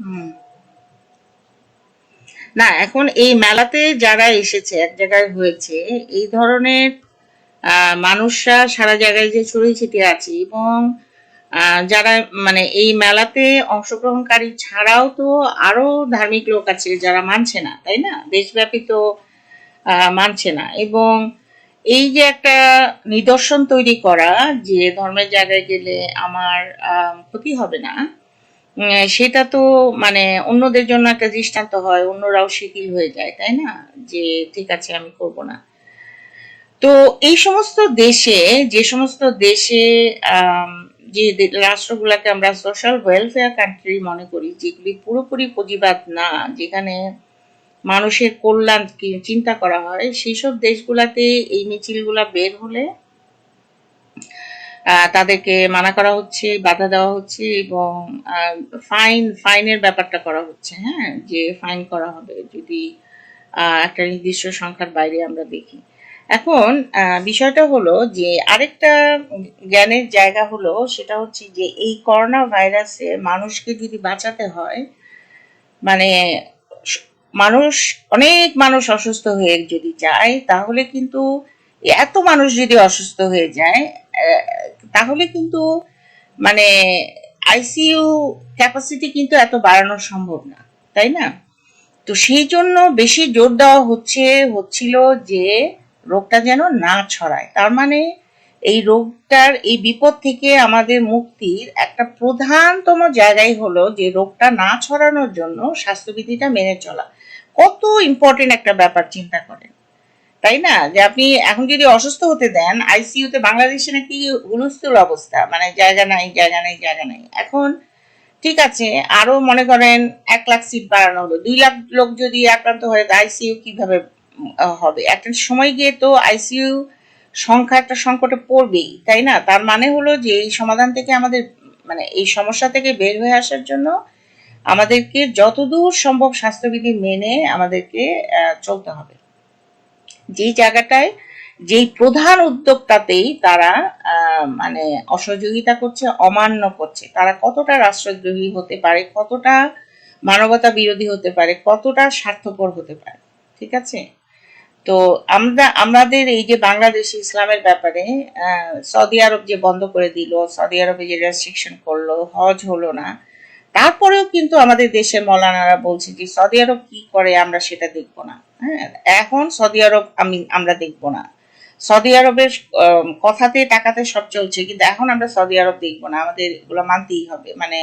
হুম। না, এখন এই মেলাতে যারা এসেছে, এক জায়গায় হয়েছে এই ধরনের মানুষরা সারা জায়গায় যে ছড়িয়ে ছিটিয়ে আছে, এবং যারা মানে এই মেলাতে অংশগ্রহণকারী ছাড়াও তো আরো ধার্মিক লোক আছে যারা মানছে না, তাই না? দেশব্যাপী তো মানছে না। এবং এই যে একটা নিদর্শন তৈরি করা যে ধর্মের জায়গায় গেলে আমার ক্ষতি হবে না, সেটা তো মানে অন্যদের জন্য একটা দৃষ্টান্ত হয়, অন্যরাও শিথিল হয়ে যায়, তাই না? যে ঠিক আছে, আমি করব না। তো এই সমস্ত দেশে, যে সমস্ত দেশে আম, যে রাষ্ট্রগুলাকে আমরা সোশ্যাল ওয়েলফেয়ার কান্ট্রি মনে করি, যেগুলি পুরোপুরি পুঁজিবাদ না, যেখানে মানুষের কল্যাণ কি চিন্তা করা হয়, সেই সব দেশগুলাতে এই মিছিলগুলা বের হলে তাদেরকে মানা করা হচ্ছে, বাধা দেওয়া হচ্ছে, এবং ফাইনের ব্যাপারটা করা হচ্ছে। হ্যাঁ, যে ফাইন করা হবে যদি একটা নির্দিষ্ট সংখ্যার বাইরে আমরা দেখি। এখন বিষয়টা হলো যে আরেকটা জ্ঞানের জায়গা হলো, সেটা হচ্ছে যে এই করোনা ভাইরাসে মানুষকে যদি বাঁচাতে হয়, মানে অনেক মানুষ অসুস্থ হয়ে যদি যায়, তাহলে কিন্তু এত মানুষ যদি অসুস্থ হয়ে যায়, তাহলে কিন্তু মানে আইসিইউ ক্যাপাসিটি কিন্তু এত বাড়ানো সম্ভব না, তাই না? তো সেই জন্য বেশি জোর দেওয়া হচ্ছিল যে রোগটা যেন না ছড়ায়। তার মানে এই রোগটার এই বিপদ থেকে আমাদের মুক্তির একটা প্রধানতম জায়গাই হলো যে রোগটা না ছড়ানোর জন্য স্বাস্থ্যবিধিটা মেনে চলা। কত ইম্পর্টেন্ট একটা ব্যাপার চিন্তা করেন, তাই না? যে আপনি এখন যদি অসুস্থ হতে দেন, আইসিইউতে বাংলাদেশে নাকি হুলস্থুল অবস্থা, মানে জায়গা নাই জায়গা নাই জায়গা নাই। এখন ঠিক আছে, আরো মনে করেন 1 লাখ সিট বাড়ানো হলো, 2 লাখ লোক যদি আক্রান্ত হয়, আইসিইউ কিভাবে হবে? একটা সময় গিয়ে তো আইসিইউ সংখ্যা একটা সংকটে পড়বেই, তাই না? তার মানে হলো যে এই সমাধান থেকে আমাদের, মানে এই সমস্যা থেকে বের হয়ে আসার জন্য আমাদেরকে যতদূর সম্ভব স্বাস্থ্যবিধি মেনে আমাদেরকে চলতে হবে। যেই জায়গাটায়, যেই প্রধান উদ্যোক্তাতেই তারা মানে অসহযোগিতা করছে, অমান্য করছে, তারা কতটা রাষ্ট্রদ্রোহী হতে পারে, কতটা মানবতা বিরোধী হতে পারে, কতটা স্বার্থপর হতে পারে। ঠিক আছে? তো আমাদের এই যে বাংলাদেশে ইসলামের ব্যাপারে সৌদি আরব যে বন্ধ করে দিল, সৌদি আরবে যে রেস্ট্রিকশন করলো, হজ হলো না, তারপরেও কিন্তু আমাদের দেশের মৌলানারা বলছে যে সৌদি আরব কি করে আমরা সেটা দেখবো না। হ্যাঁ, এখন সৌদি আরব আমরা দেখবো না। সৌদি আরবের কথাতে টাকাতে সব চলছে, কিন্তু এখন আমরা সৌদি আরব দেখবো না, আমাদের এগুলো মানতেই হবে, মানে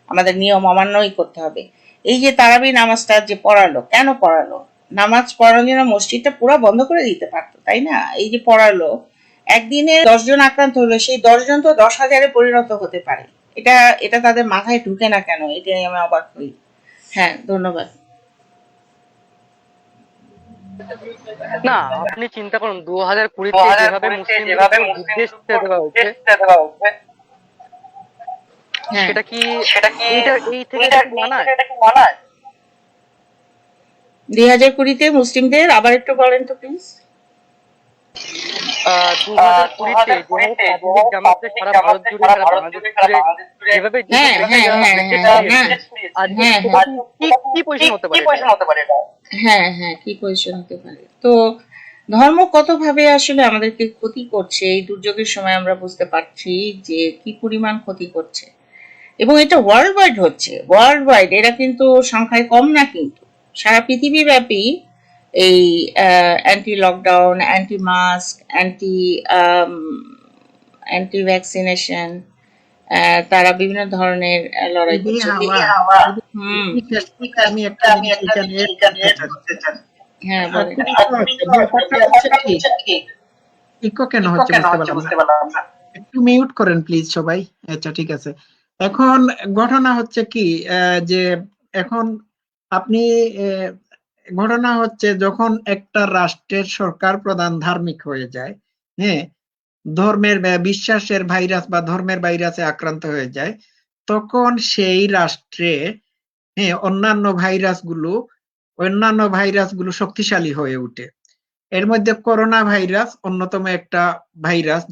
আমাদের নিয়ম অমান্যই করতে হবে। এই যে তারাবি নামাজটা যে পড়ালো, কেন পড়ালো? নামাজ পড়ানোর জন্য মসজিদটা পুরো বন্ধ করে দিতে পারতো, তাই না? এই যে পড়ালো, একদিনে 10 জন আক্রান্ত হলো, সেই 10 জন তো 10,000-এ পরিণত হতে পারে। এটা এটা তাদের মাথায় ঢুকে না কেন? এটাই আমি অবাক হই। হ্যাঁ, ধন্যবাদ। না, আপনি চিন্তা করুন 2020-তে যেভাবে মুসলিমদের নির্দেশ দেওয়া হয়েছে, হ্যাঁ, সেটা কি এই থেকে কি মানায়? 2020-তে মুসলিমদের আবার একটু বলেন তো প্লিজ। 2020-তে যেভাবে তাবলীগ জামাতে সারা ভারত জুড়ে, সারা বাংলাদেশ জুড়ে যেভাবে হ্যাঁ হ্যাঁ হ্যাঁ হ্যাঁ আজকে হ্যাঁ কি পজিশন হতে পারে? হ্যাঁ হ্যাঁ, কি পজিশন হতে পারে? তো ধর্ম কতভাবে আসলে আমাদেরকে ক্ষতি করছে, এই দুর্যোগের সময় আমরা বুঝতে পারছি যে কি পরিমাণ ক্ষতি করছে। এবং এটা ওয়ার্ল্ড ওয়াইড হচ্ছে, ওয়ার্ল্ড ওয়াইড, এরা কিন্তু সংখ্যায় কম না, কিন্তু সারা পৃথিবী ব্যাপী এই anti lockdown, anti mask, anti vaccination, তারা বিভিন্ন ধরনের লড়াই করছে। হুম, আমি একটা জিনিস এখানে add করতে চাই। হ্যাঁ বলেন। ব্যাপারটা হচ্ছে কি, ইকো কেন হচ্ছে বুঝতে পারলাম না। একটু মিউট করেন প্লিজ সবাই। আচ্ছা, ঠিক আছে। এখন ঘটনা হচ্ছে কি, যে এখন আপনি ঘটনা হচ্ছে যখন একটা রাষ্ট্রের সরকার প্রধান ধার্মিক হয়ে যায়, হ্যাঁ, ধর্মের বিশ্বাসের ভাইরাস বা ধর্মের ভাইরাসে আক্রান্ত হয়ে যায়, তখন সেই রাষ্ট্রে, হ্যাঁ, অন্যান্য ভাইরাসগুলো শক্তিশালী হয়ে ওঠে। এর মধ্যে করোনা ভাইরাস অন্যতম একটা ভাইরাস,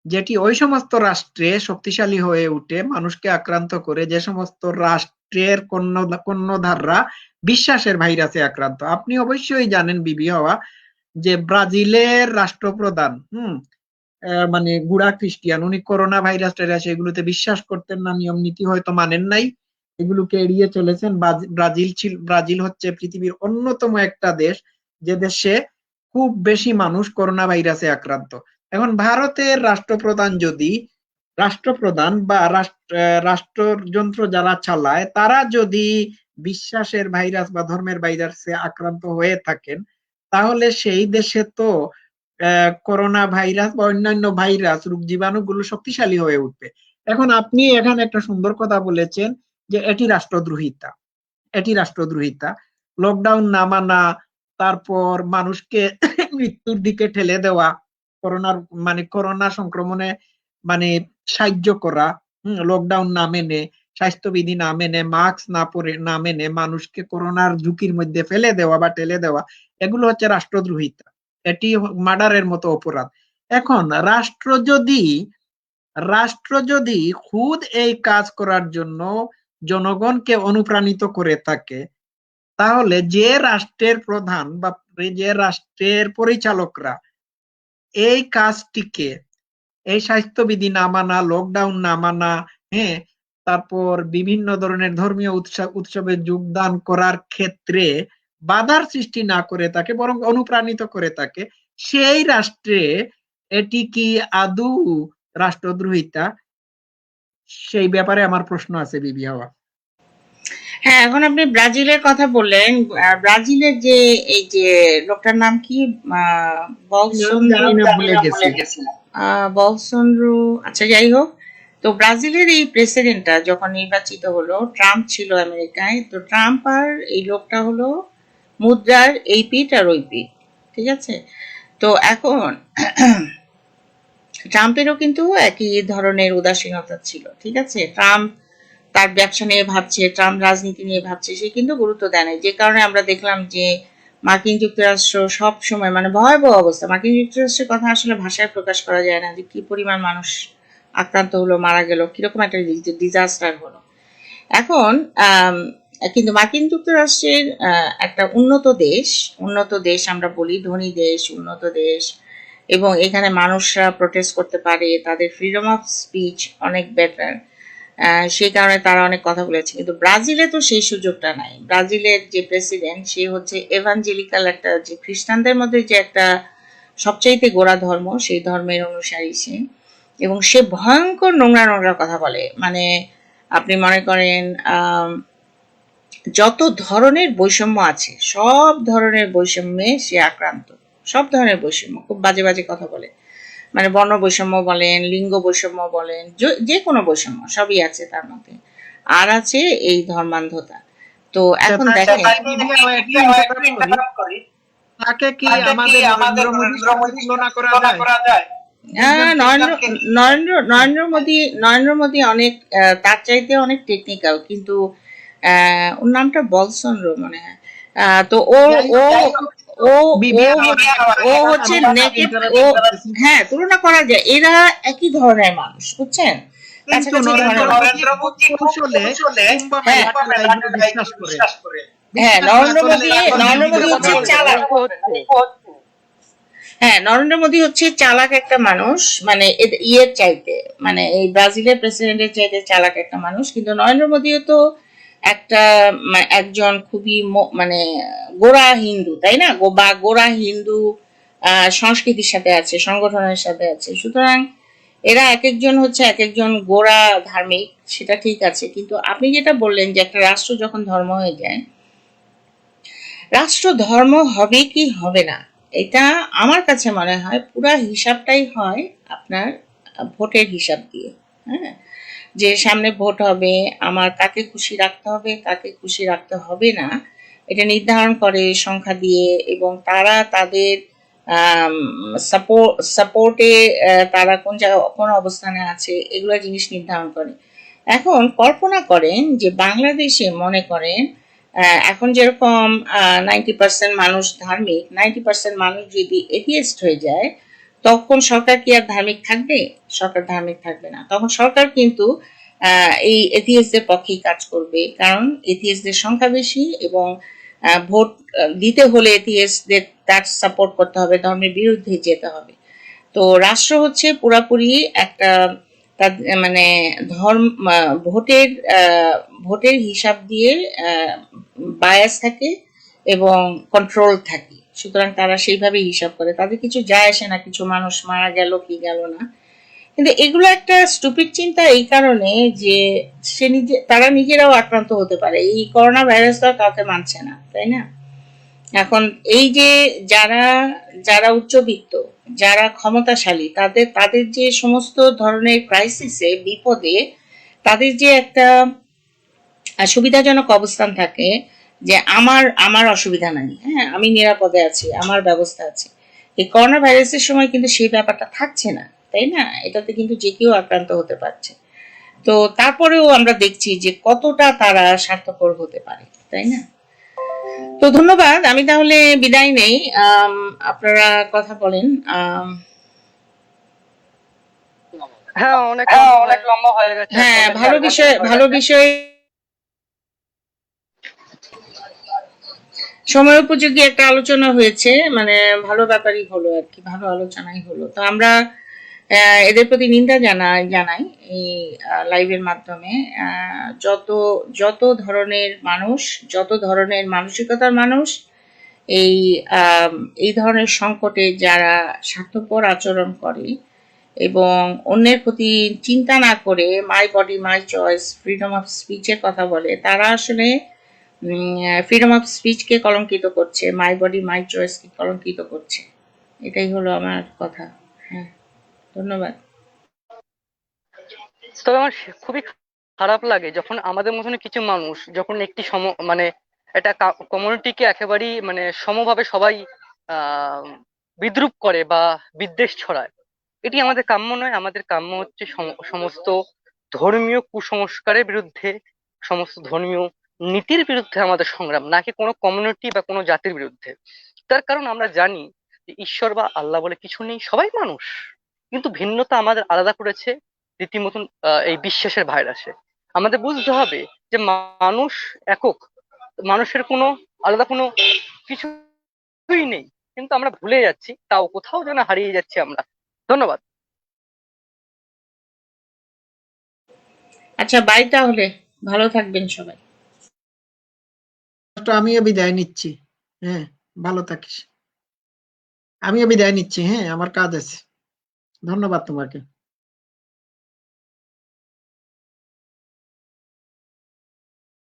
যেটি ওই সমস্ত রাষ্ট্রে শক্তিশালী হয়ে উঠে মানুষকে আক্রান্ত করে, যে সমস্ত রাষ্ট্রের কর্ণধাররা বিশ্বাসের ভাইরাসে আক্রান্ত। আপনি অবশ্যই জানেন বিবি হওয়া, যে ব্রাজিলের রাষ্ট্রপ্রধান মানে গুড়া খ্রিস্টিয়ান, উনি করোনা ভাইরাস টাইরাস এগুলোতে বিশ্বাস করতেন না, নিয়ম নীতি হয়তো মানেন নাই, এগুলোকে এড়িয়ে চলেছেন। ব্রাজিল হচ্ছে পৃথিবীর অন্যতম একটা দেশ যে দেশে খুব বেশি মানুষ করোনা ভাইরাসে আক্রান্ত। এখন ভারতের রাষ্ট্রপ্রধান বা রাষ্ট্রযন্ত্র যারা চালায়, তারা যদি বিশ্বাসের ভাইরাস বা ধর্মের ভাইরাসে আক্রান্ত হয়ে থাকেন, তাহলে সেই দেশে তো করোনা ভাইরাস বা অন্যান্য ভাইরাস রোগ জীবাণুগুলো শক্তিশালী হয়ে উঠবে। এখন আপনি এখানে একটা সুন্দর কথা বলেছেন যে এটি রাষ্ট্রদ্রোহিতা, লকডাউন না মানা, তারপর মানুষকে মৃত্যুর দিকে ঠেলে দেওয়া, করোনা সংক্রমণে সাহায্য করা, লকডাউন না মেনে, স্বাস্থ্যবিধি না মেনে, মাস্ক না মেনে মানুষকে করোনার ঝুঁকির মধ্যে ফেলে দেওয়া বা ঠেলে দেওয়া, এগুলো হচ্ছে রাষ্ট্রদ্রোহিতা। এটি মার্ডারের মতো অপরাধ। এখন রাষ্ট্র যদি খুদ এই কাজ করার জন্য জনগণকে অনুপ্রাণিত করে থাকে, তাহলে যে রাষ্ট্রের প্রধান বা যে রাষ্ট্রের পরিচালকরা এই কাজটিকে, এই স্বাস্থ্যবিধি না মানা, লকডাউন না মানা, হ্যাঁ, তারপর বিভিন্ন ধরনের ধর্মীয় উৎসবে যোগদান করার ক্ষেত্রে বাধার সৃষ্টি না করে থাকে, বরং অনুপ্রাণিত করে থাকে, সেই রাষ্ট্রে এটি কি আদৌ রাষ্ট্রদ্রোহিতা, সেই ব্যাপারে আমার প্রশ্ন আছে বিবি হাওয়া। হ্যাঁ, এখন আপনি ব্রাজিলের কথা বললেন। ব্রাজিলের যে এই যে লোকটার নাম কি, জানি না, ভুলে গেছি। বলসোনারো, আচ্ছা যাই হোক। তো ব্রাজিলের এই প্রেসিডেন্টটা যখন নির্বাচিত হলো, ট্রাম্প ছিল আমেরিকায়, তো ট্রাম্প আর এই লোকটা হলো মুদ্রার এই পিঠ আর ওই পিঠ, ঠিক আছে? তো এখন ট্রাম্পেরও কিন্তু একই ধরনের উদাসীনতা ছিল, ঠিক আছে? ট্রাম্প তার ব্যবসা নিয়ে ভাবছে, ট্রাম্প রাজনীতি নিয়ে ভাবছে, সে কিন্তু গুরুত্ব দেয় না। যে কারণে আমরা দেখলাম যে মার্কিন যুক্তরাষ্ট্র সব সময় মানে ভয়াবহ অবস্থা। মার্কিন যুক্তরাষ্ট্রের কথা আসলে ভাষায় প্রকাশ করা যায় না, যে কি পরিমাণ মানুষ আক্রান্ত হলো, মারা গেল, কিরকম একটা ডিজাস্টার হলো। এখন কিন্তু মার্কিন যুক্তরাষ্ট্রের একটা উন্নত দেশ আমরা বলি, ধনী দেশ, উন্নত দেশ, এবং এখানে মানুষরা প্রোটেস্ট করতে পারে, তাদের ফ্রিডম অফ স্পিচ অনেক বেটার, সেই কারণে তারা অনেক কথা বলেছে। কিন্তু ব্রাজিলে তো সেই সুযোগটা নাই। ব্রাজিলের যে প্রেসিডেন্ট, সে হচ্ছে এভাঞ্জেলিক্যাল, একটা যে খ্রিস্টানদের মধ্যে যে একটা সবচাইতে গোড়া ধর্ম, সেই ধর্মের অনুসারী সে, এবং সে ভয়ঙ্কর নোংরা নোংরা কথা বলে। মানে আপনি মনে করেন যত ধরনের বৈষম্য আছে, সব ধরনের বৈষম্যে সে আক্রান্ত, সব ধরনের বৈষম্য, খুব বাজে বাজে কথা বলে। মানে বর্ণ বৈষম্য বলেন, লিঙ্গ বৈষম্য বলেন, যে কোনো বৈষম্য সবই আছে তার মধ্যে। আর আছে এই ধর্মান্ধতা। তো এখন দেখেন, তাকে কি আমাদের নরেন্দ্র মোদীর সাথে তুলনা করা যায়? নরেন্দ্র মোদী অনেক তার চাইতে অনেক টেকনিক্যাল, কিন্তু ওর নামটা বলসোনারো মনে হয়। তো ও ও ও ও হচ্ছে নেকেড, ও হ্যাঁ তুলনা করা যায়, এরা একই ধরনের মানুষ, বুঝছেন? কিন্তু নরেন্দ্র মোদী কৌশলে বিশ্বাস করে। হ্যাঁ, নরেন্দ্র মোদী হচ্ছে চালাক। হ্যাঁ, নরেন্দ্র মোদী হচ্ছে চালাক একটা মানুষ, মানে ইয়ের চাইতে, মানে এই ব্রাজিলের প্রেসিডেন্টের চাইতে চালাক একটা মানুষ। কিন্তু নরেন্দ্র মোদীও তো একটা একজন খুবই মানে গোড়া হিন্দু, তাই না? বা গোড়া হিন্দু সংস্কৃতির সাথে আছে, সংগঠনের সাথে আছে। সুতরাং এরা এক একজন হচ্ছে এক একজন গোড়া ধার্মিক, সেটা ঠিক আছে। কিন্তু আপনি যেটা বললেন যে একটা রাষ্ট্র যখন ধর্ম হয়ে যায়, রাষ্ট্র ধর্ম হবে কি হবে না, এটা আমার কাছে মনে হয় পুরা হিসাবটাই হয় আপনার ভোটের হিসাব দিয়ে। হ্যাঁ, যে সামনে ভোট হবে, আমার কাকে খুশি রাখতে হবে, কাকে খুশি রাখতে হবে না, এটা নির্ধারণ করে সংখ্যা দিয়ে, এবং তারা তাদের সাপোর্টে তারা কোন অবস্থানে আছে, এগুলো জিনিস নির্ধারণ করে। এখন কল্পনা করেন যে বাংলাদেশে মনে করেন এখন যেরকম 90% মানুষ ধার্মিক, 90% মানুষ যদি এথিয়েস্ট হয়ে যায়, তখন সরকার কি আর ধার্মিক থাকবে? সরকার ধার্মিক থাকবে না। তখন সরকার কিন্তু এই এথিয়েস্টদের পক্ষেই কাজ করবে, কারণ এথিয়েস্টদের সংখ্যা বেশি, এবং ভোট দিতে হলে এথিয়েস্টদের তার সাপোর্ট করতে হবে, ধর্মের বিরুদ্ধে যেতে হবে। তো রাষ্ট্র হচ্ছে পুরাপুরি একটা মানে ভোটের হিসাব দিয়ে বায়াস থাকে এবং কন্ট্রোল থাকে। সুতরাং তারা সেইভাবে হিসাব করে, তাদের কিছু যায় আসে না কিছু মানুষ মারা গেল কি গেল না। কিন্তু এগুলো একটা স্টুপিড চিন্তা এই কারণে যে তারা নিজেরাও আক্রান্ত হতে পারে। এই করোনা ভাইরাস তো কাউকে মানছে না, তাই না? এখন এই যে যারা যারা উচ্চবিত্ত, যারা ক্ষমতাশালী, তাদের যে সমস্ত ধরনের ক্রাইসিসে, বিপদে, তাদের যে একটা সুবিধাজনক অবস্থান থাকে, যে আমার অসুবিধা নাই, হ্যাঁ আমি নিরাপদে আছি, আমার ব্যবস্থা আছে। এই করোনা ভাইরাসের সময় কিন্তু সেই ব্যাপারটা থাকছে না, তাই না? এটাতে কিন্তু যে কেউ আক্রান্ত হতে পারছে। তো তারপরেও আমরা দেখছি যে কতটা তারা স্বার্থপর হতে পারে, তাই না? তো ধন্যবাদ, আমি তাহলে বিদায় নেই। আপনারা কথা বলেন। হ্যাঁ, অনেক লম্বা হয়ে গেছে। হ্যাঁ, ভালো বিষয়, সময় উপযোগী একটা আলোচনা হয়েছে, মানে ভালো ব্যাপারই হলো আর কি, ভালো আলোচনাই হলো। তো আমরা এদের প্রতি নিন্দা জানাই এই লাইভের মাধ্যমে। যত ধরনের মানুষ, যত ধরনের মানসিকতার মানুষ এই এই ধরনের সংকটে যারা স্বার্থপর আচরণ করে এবং অন্যের প্রতি চিন্তা না করে my body my choice freedom of স্পিচের কথা বলে, তারা আসলে ফ্রিডম অফ স্পিচকে কলঙ্কিত করছে, মাই বডি মাই চয়েসকে কলঙ্কিত করছে। এটাই হলো আমার কথা। হ্যাঁ, ধন্যবাদ। তবে আমার খুবই খারাপ লাগে যখন আমাদের মতন কিছু মানুষ যখন একটি মানে একটা কমিউনিটিকে একেবারেই মানে সমভাবে সবাই আহ বিদ্রুপ করে বা বিদ্বেষ ছড়ায়। এটি আমাদের কাম্য নয়। আমাদের কাম্য হচ্ছে সমস্ত ধর্মীয় কুসংস্কারের বিরুদ্ধে, সমস্ত ধর্মীয় নীতির বিরুদ্ধে আমাদের সংগ্রাম, নাকি কোনো কমিউনিটি বা কোনো জাতির বিরুদ্ধে। তার কারণ আমরা জানি যে ঈশ্বর বা আল্লাহ বলে কিছু নেই, সবাই মানুষ, কিন্তু ভিন্নতা আমাদের আলাদা করেছে রীতিমতন এই বিশ্বাসের ভাইরাসে। আমাদের বুঝতে হবে যে মানুষ একক, মানুষের কোনো আলাদা কোনো কিছুই নেই, কিন্তু আমরা ভুলে যাচ্ছি, তাও কোথাও যেন হারিয়ে যাচ্ছি আমরা। ধন্যবাদ। আচ্ছা, বাই তাহলে। ভালো থাকবেন সবাই। তো আমিও বিদায় নিচ্ছি। হ্যাঁ, ভালো থাকিস। আমিও বিদায় নিচ্ছি। হ্যাঁ, আমার কাজ আছে। ধন্যবাদ তোমাকে।